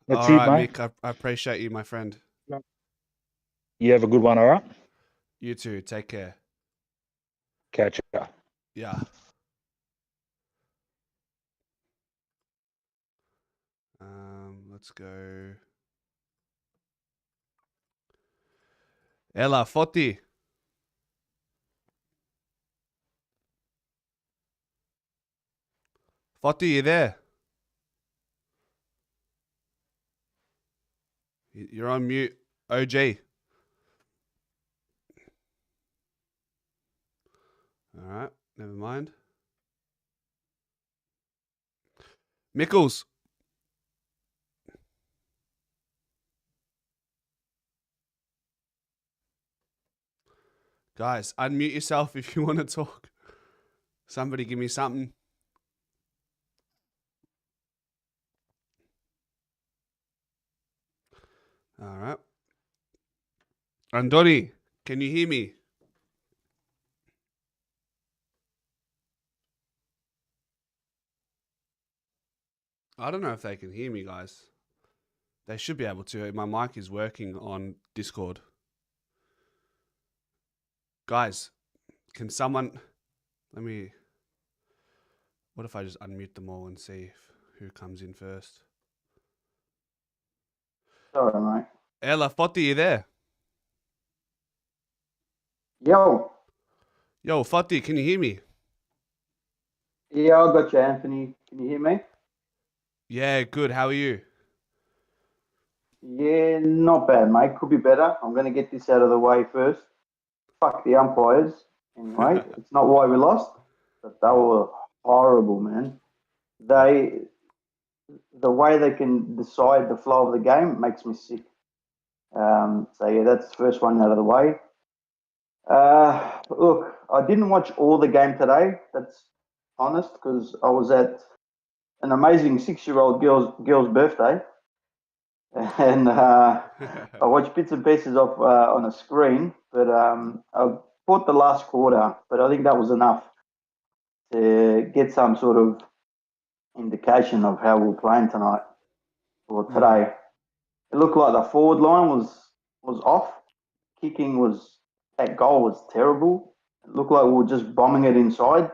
That's all it, right, mate. Mick. I appreciate you, my friend. You have a good one, all right? You too. Take care. Catch ya. Yeah. Let's go. Ella Foti. Foti, you there? You're on mute. OG. All right. Never mind. Mickles. Guys, unmute yourself if you want to talk. Somebody give me something. All right. Andoni, can you hear me? I don't know if they can hear me, guys. They should be able to. My mic is working on Discord. Guys, can someone... What if I just unmute them all and see who comes in first? Sorry, mate. Ella, Foti, you there? Yo. Yo, Foti, can you hear me? Yeah, I got you, Anthony. Can you hear me? Yeah, good. How are you? Yeah, not bad, mate. Could be better. I'm going to get this out of the way first. Fuck the umpires. Anyway, it's not why we lost, but they were horrible, man. The way they can decide the flow of the game makes me sick. So yeah, that's the first one out of the way. Look, I didn't watch all the game today. That's honest, because I was at an amazing 6-year-old girl's birthday, and I watched bits and pieces of on a screen. But I caught the last quarter, but I think that was enough to get some sort of indication of how we're playing tonight or today. It looked like the forward line was off. Kicking was that goal was terrible. It looked like we were just bombing it inside.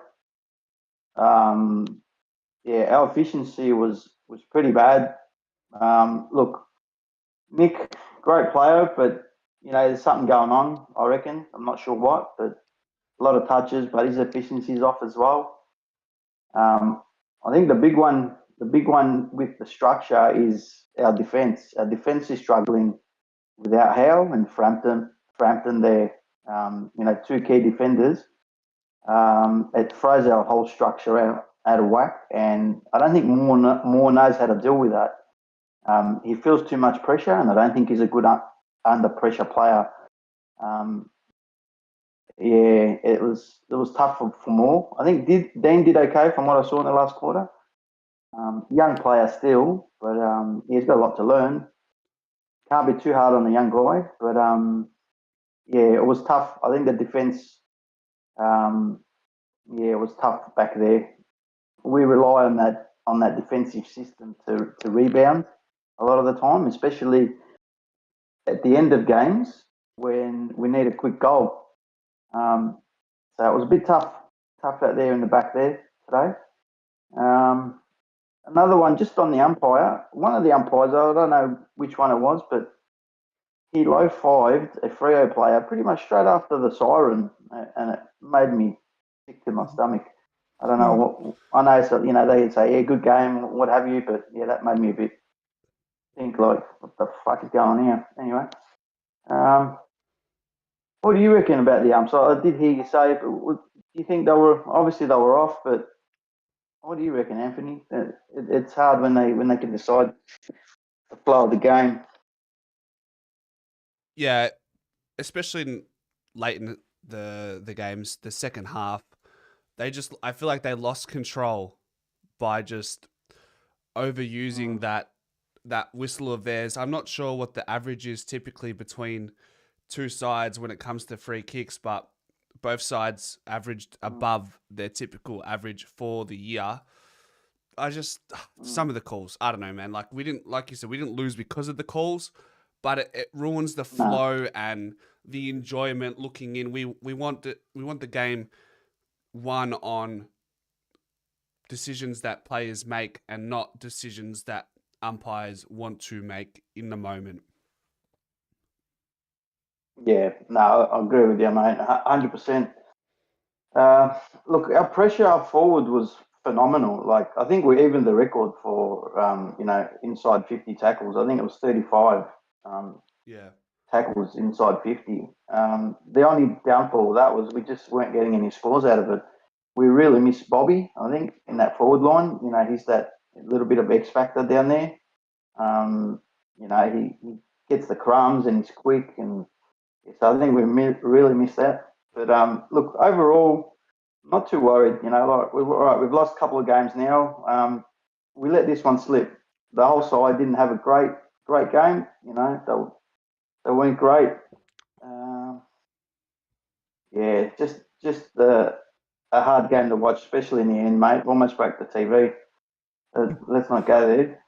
Yeah, our efficiency was pretty bad. Look, Nick, great player, but there's something going on. I reckon. I'm not sure what, but a lot of touches, but his efficiency's off as well. I think the big one with the structure is our defence. Our defence is struggling without Howe and Frampton there. Two key defenders. It throws our whole structure out of whack, and I don't think Moore knows how to deal with that. He feels too much pressure, and I don't think he's a good under pressure player. Yeah, it was tough for Moore. I think Dean did okay from what I saw in the last quarter. Young player still, but he's got a lot to learn. Can't be too hard on the young guy, but yeah, it was tough. I think the defence, it was tough back there. We rely on that defensive system to rebound a lot of the time, especially at the end of games when we need a quick goal. So it was a bit tough out there in the back there today. Another one, just on the umpire. One of the umpires, I don't know which one it was, but he low-fived a Freo player pretty much straight after the siren, and it made me sick to my stomach. I don't know what I know. So they say, yeah, good game, what have you, but yeah, that made me a bit think like, what the fuck is going on here? Anyway, what do you reckon about the umps? I did hear you say, but do you think they were off? But what do you reckon, Anthony? It's hard when they can decide the flow of the game. Yeah, especially late in the games, the second half, I feel like they lost control by just overusing that whistle of theirs. I'm not sure what the average is typically between two sides when it comes to free kicks, but both sides averaged above their typical average for the year. Some of the calls, I don't know, man. Like you said, we didn't lose because of the calls, but it ruins the flow and the enjoyment looking in. We want the game won on decisions that players make and not decisions that umpires want to make in the moment. Yeah, no, I agree with you, mate. 100%. Look, our pressure up forward was phenomenal. Like, I think we evened the record for inside 50 tackles. I think it was 35 tackles inside 50. The only downfall of that was we just weren't getting any scores out of it. We really missed Bobby, I think, in that forward line. He's that little bit of X factor down there. He gets the crumbs and he's quick, and so I think we really missed that. But look, overall, not too worried. You know, like we've lost a couple of games now. We let this one slip. The whole side didn't have a great game. You know, they weren't great. Yeah, just a hard game to watch, especially in the end, mate. Almost broke the TV. Let's not go there.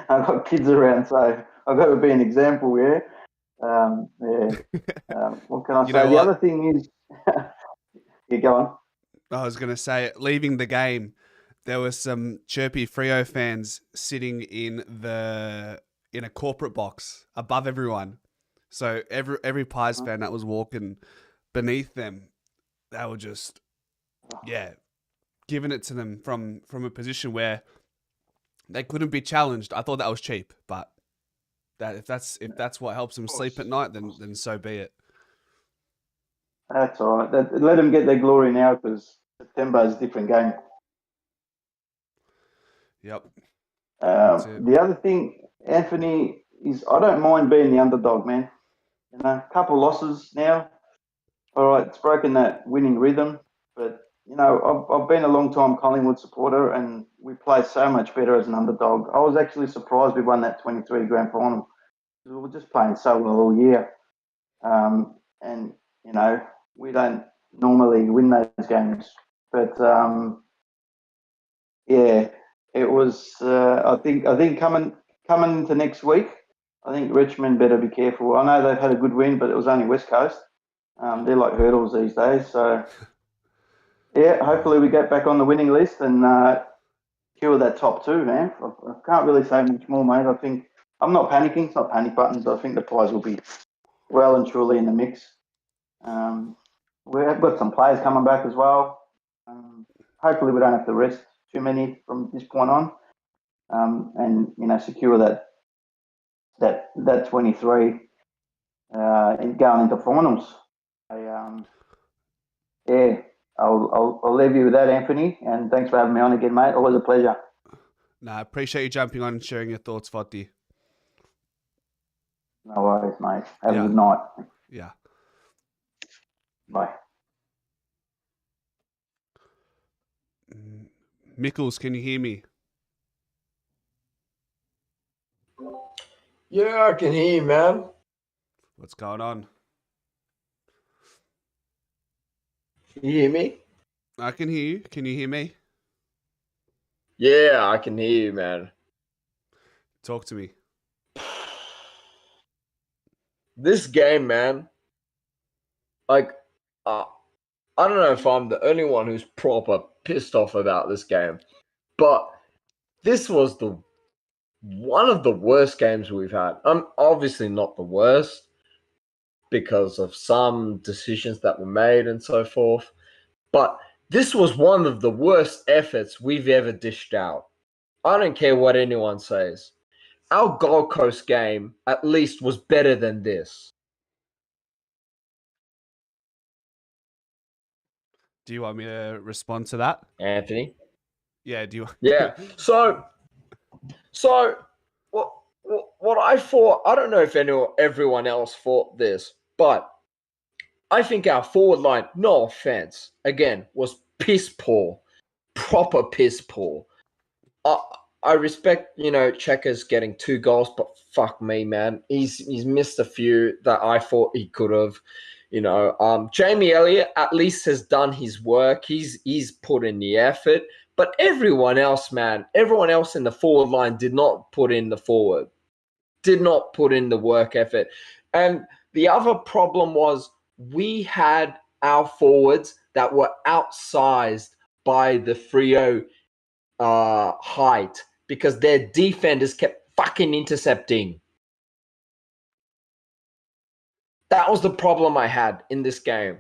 I've got kids around, so I've got to be an example. Yeah. What can I say? The other thing is, you go on. I was going to say, leaving the game, there were some chirpy Freo fans sitting in a corporate box above everyone. So every Pies fan that was walking beneath them, they were just, giving it to them from a position where they couldn't be challenged. I thought that was cheap, but that if that's what helps them sleep at night, then so be it. That's all right. Let them get their glory now, because September is a different game. Yep. The other thing, Anthony, is I don't mind being the underdog, man. You know, a couple losses now. All right, it's broken that winning rhythm. But, you know, I've been a long-time Collingwood supporter, and we play so much better as an underdog. I was actually surprised we won that 23 grand final. We were just playing so well all year. And, you know, we don't normally win those games. But, it was, I think coming into next week, I think Richmond better be careful. I know they've had a good win, but it was only West Coast. They're like hurdles these days. So, hopefully we get back on the winning list and secure that top two, man. I can't really say much more, mate. I think I'm not panicking. It's not panic buttons. I think the Pies will be well and truly in the mix. We've got some players coming back as well. Hopefully we don't have to rest too many from this point on, and you know, secure that 23 in going into finals. I'll leave you with that, Anthony, and thanks for having me on again, mate. Always a pleasure. I appreciate you jumping on and sharing your thoughts, Fotty. No worries, mate. Have a good night. Yeah. Bye. Mickles, can you hear me? Yeah, I can hear you, man. What's going on? Can you hear me? I can hear you. Can you hear me? Yeah, I can hear you, man. Talk to me. This game, man, like, I don't know if I'm the only one who's proper pissed off about this game, but this was one of the worst games we've had. Obviously not the worst because of some decisions that were made and so forth, but this was one of the worst efforts we've ever dished out. I don't care what anyone says. Our Gold Coast game, at least, was better than this. Do you want me to respond to that, Anthony? Yeah, do you? Yeah. So what I thought, I don't know if everyone else thought this, but I think our forward line, no offense, again, was piss poor, proper piss poor. I respect, Checkers getting 2 goals, but fuck me, man. He's missed a few that I thought he could have. Jamie Elliott at least has done his work. He's put in the effort. But everyone else, man, everyone else in the forward line did not put in the work effort. And the other problem was we had our forwards that were outsized by the Freo height because their defenders kept fucking intercepting. That was the problem I had in this game.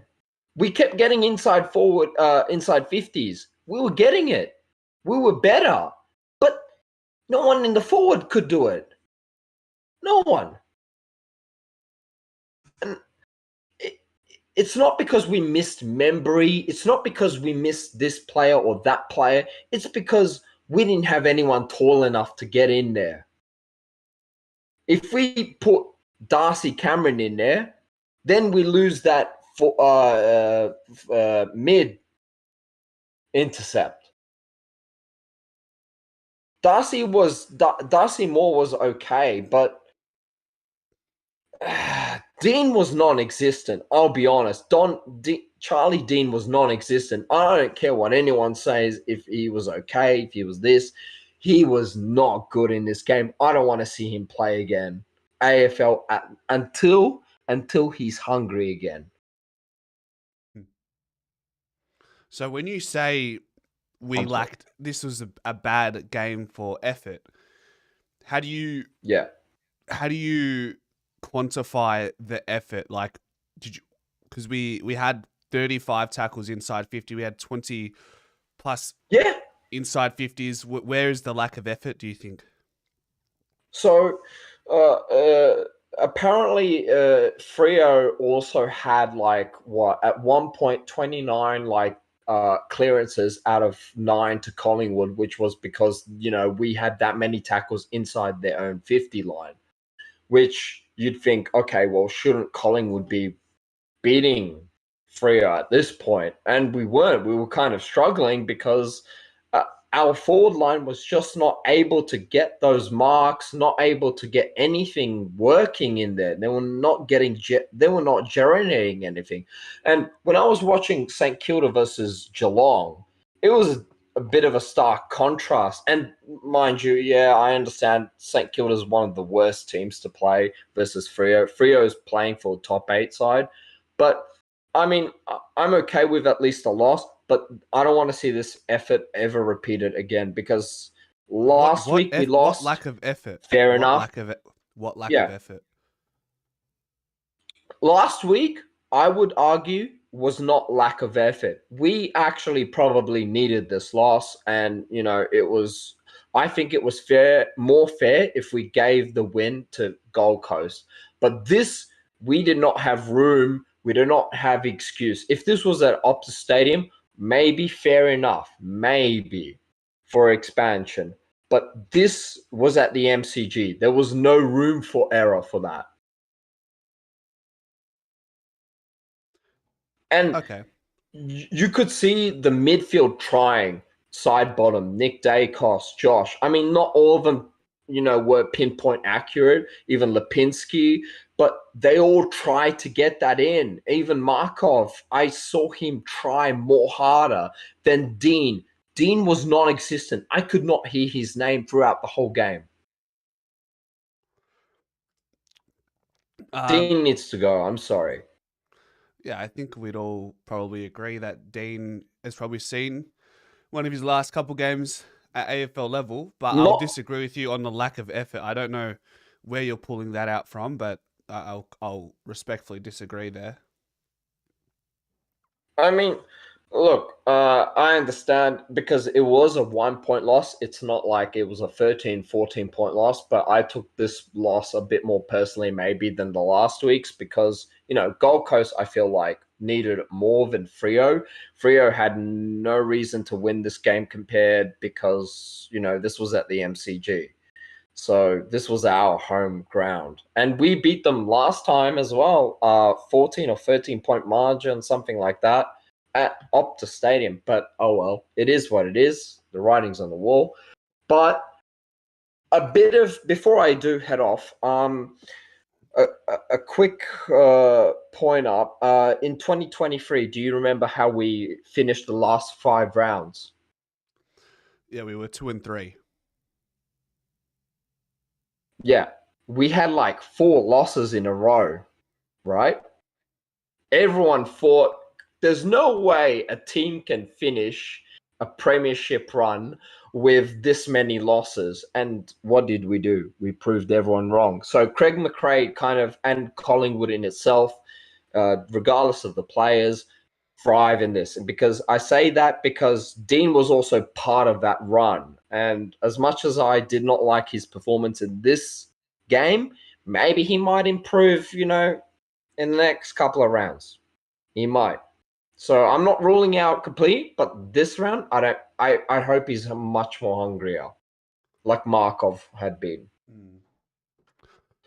We kept getting inside 50s. We were getting it. We were better. But no one in the forward could do it. No one. And it's not because we missed Membry. It's not because we missed this player or that player. It's because we didn't have anyone tall enough to get in there. If we put Darcy Cameron in there, Then we lose that for mid intercept. Darcy Moore was okay, but Dean was non-existent. I'll be honest. Charlie Dean was non-existent. I don't care what anyone says. If he was okay, if he was this, he was not good in this game. I don't want to see him play again. AFL until he's hungry again. So when you say this was a bad game for effort, how do you quantify the effort? Like, because we had 35 tackles inside 50, we had 20 plus inside 50s. Where is the lack of effort, do you think? So apparently Freo also had at one point 29 clearances out of 9 to Collingwood, which was because we had that many tackles inside their own 50 line, which you'd think, okay, well, shouldn't Collingwood be beating Freo at this point? And we weren't. We were kind of struggling because our forward line was just not able to get those marks, not able to get anything working in there. They were not generating anything. And when I was watching St Kilda versus Geelong, it was a bit of a stark contrast. And mind you, I understand St Kilda is one of the worst teams to play versus Freo. Freo is playing for a top 8 side. But, I mean, I'm okay with at least a loss. But I don't want to see this effort ever repeated again, because last week we lost. What lack of effort? Fair enough. What lack of effort? Last week, I would argue, was not lack of effort. We actually probably needed this loss, and I think it was more fair if we gave the win to Gold Coast. But this, we did not have room. We did not have excuse. If this was at Optus Stadium, maybe fair enough, maybe for expansion. But this was at the MCG. There was no room for error for that. And you could see the midfield trying, side bottom, Nick Dacos, Josh. I mean, not all of them, were pinpoint accurate, even Lipinski, but they all tried to get that in. Even Markov, I saw him try more harder than Dean. Dean was non-existent. I could not hear his name throughout the whole game. Dean needs to go. I'm sorry. Yeah, I think we'd all probably agree that Dean has probably seen one of his last couple games at AFL level, but I'll disagree with you on the lack of effort. I don't know where you're pulling that out from, but I'll respectfully disagree there. I mean, look, I understand because it was a 1-point loss. It's not like it was a 13, 14-point loss, but I took this loss a bit more personally maybe than the last week's because, Gold Coast, I feel like, needed it more than Freo. Freo had no reason to win this game compared because, this was at the MCG. So this was our home ground. And we beat them last time as well, 14 or 13-point margin, something like that, at Optus Stadium. But, oh well, it is what it is. The writing's on the wall. But before I do head off, a quick point up. In 2023, do you remember how we finished the last 5 rounds? Yeah, we were 2-3. Yeah, we had 4 losses in a row, right? Everyone thought there's no way a team can finish a premiership run with this many losses. And what did we do? We proved everyone wrong. So Craig McRae and Collingwood in itself, regardless of the players, thrive in this. And because I say that because Dean was also part of that run. And as much as I did not like his performance in this game, maybe he might improve, in the next couple of rounds. He might. So I'm not ruling out complete, but this round, I hope he's much more hungrier, like Markov had been.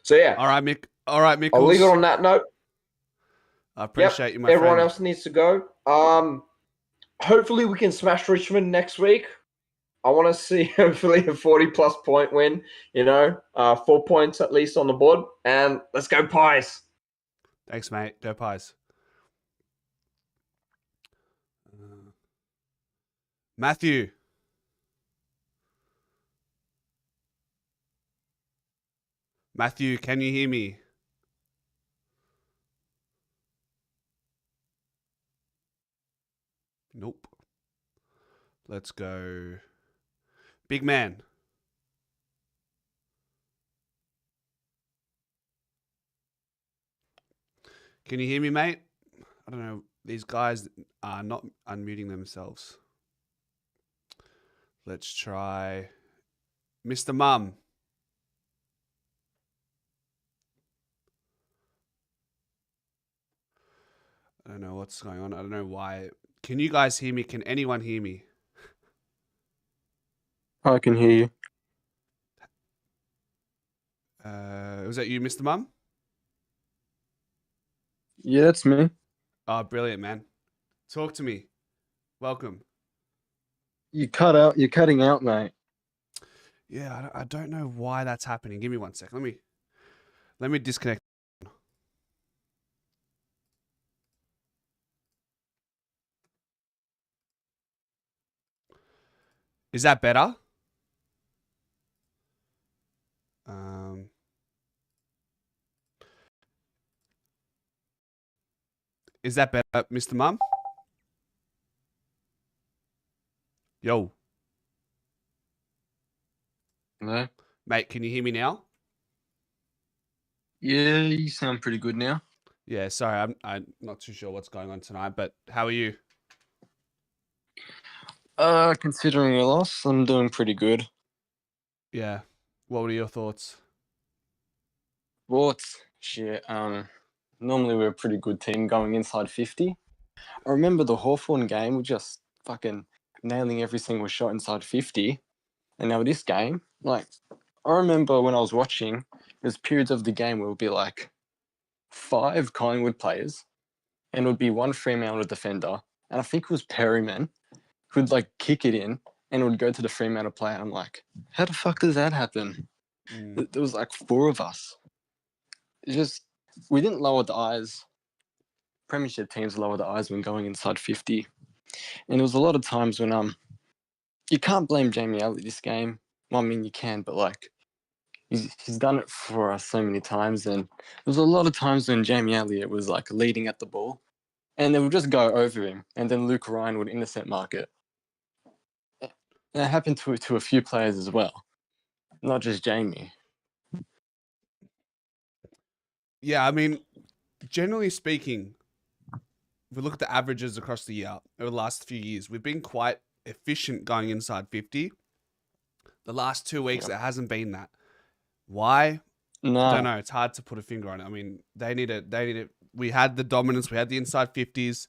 So yeah. All right, Mick. I'll leave it on that note. I appreciate you, my Everyone friend. else needs to go. Hopefully we can smash Richmond next week. I want to see hopefully a 40+ point win. 4 points at least on the board, and let's go Pies. Thanks, mate. Go Pies. Matthew. Matthew, can you hear me? Nope. Let's go. Big man. Can you hear me, mate? I don't know. These guys are not unmuting themselves. Let's try Mr. Mum. I don't know what's going on. I don't know why. Can you guys hear me? Can anyone hear me? I can hear you. Was that you, Mr. Mum? Yeah, that's me. Oh, brilliant, man. Talk to me. Welcome. You cut out. You're cutting out, mate. Yeah, I don't know why that's happening. Give me 1 sec. Let me disconnect. Is that better? Is that better, Mr. Mum? Yo. No. Mate, can you hear me now? Yeah, you sound pretty good now. Yeah, sorry, I'm not too sure what's going on tonight, but how are you? Considering a loss, I'm doing pretty good. Yeah. What were your thoughts? Sports, shit. Normally we're a pretty good team going inside 50. I remember the Hawthorn game, we're just fucking nailing every single shot inside 50. And now this game, like, I remember when I was watching, there's periods of the game where it would be like 5 Collingwood players, and it would be 1 Fremantle defender, and I think it was Perryman, who'd like kick it in, and it would go to the Fremantle player. I'm like, how the fuck does that happen? There was like 4 of us. It's just, we didn't lower the eyes. Premiership teams lower the eyes when going inside 50. And there was a lot of times when you can't blame Jamie Elliott this game. Well, I mean, you can, but like, he's done it for us so many times. And there was a lot of times when Jamie Elliott was like leading at the ball, and they would just go over him, and then Luke Ryan would intercept mark it. And it happened to a few players as well, not just Jamie. Yeah, I mean, generally speaking, if we look at the averages across the year, over the last few years, we've been quite efficient going inside 50. The last 2 weeks, it hasn't been that. Why? No. I don't know. It's hard to put a finger on it. I mean, they need it. We had the dominance. We had the inside 50s.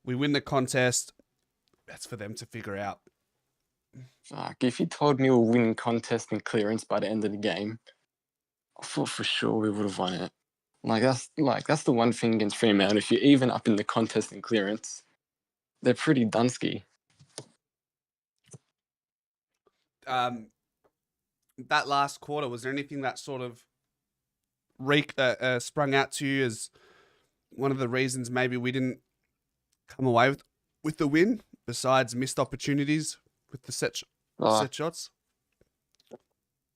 We win the contest. That's for them to figure out. Fuck, if you told me we were winning contest and clearance by the end of the game, I thought for sure we would have won it. That's the one thing against Fremantle. If you're even up in the contest and clearance, they're pretty dunsky. That last quarter, was there anything that sort of sprung out to you as one of the reasons maybe we didn't come away with the win, besides missed opportunities with the set shots?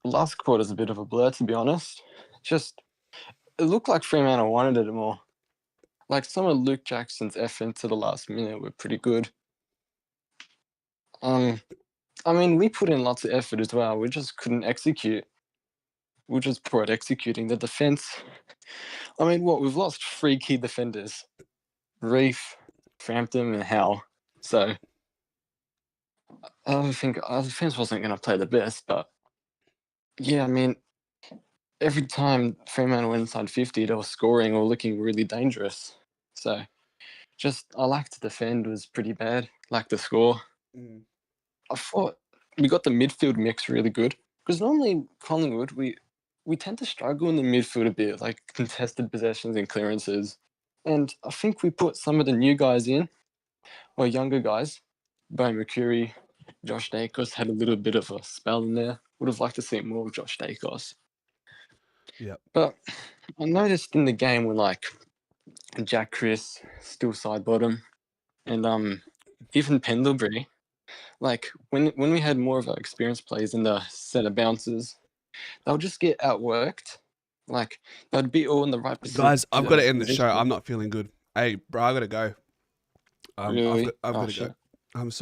Last quarter's a bit of a blur, to be honest. Just, it looked like Fremantle wanted it more. Like, some of Luke Jackson's effort to the last minute were pretty good. I mean, we put in lots of effort as well. We just couldn't execute. We're just poor at executing. The defense, I mean, we've lost 3 key defenders. Reef, Frampton, and Howe. So, I think our defense wasn't going to play the best, but yeah, I mean, every time Fremantle went inside 50, they were scoring or looking really dangerous. So, just, I liked to defend was pretty bad. Like the score. I thought we got the midfield mix really good, because normally Collingwood, we tend to struggle in the midfield a bit, like contested possessions and clearances. And I think we put some of the new guys in, or younger guys. Bo McCurry, Josh Dacos had a little bit of a spell in there. Would have liked to see more of Josh Dacos. Yep. But I noticed in the game when like Jack Chris still side bottom, and even Pendlebury, like when we had more of our experienced players in the centre bounces, they'll just get outworked. Like they'd be all in the right position. Guys, I've got to end the show. I'm not feeling good. Hey, bro, I got to go. Really? I've Oh, got to shit. go. I'm sorry.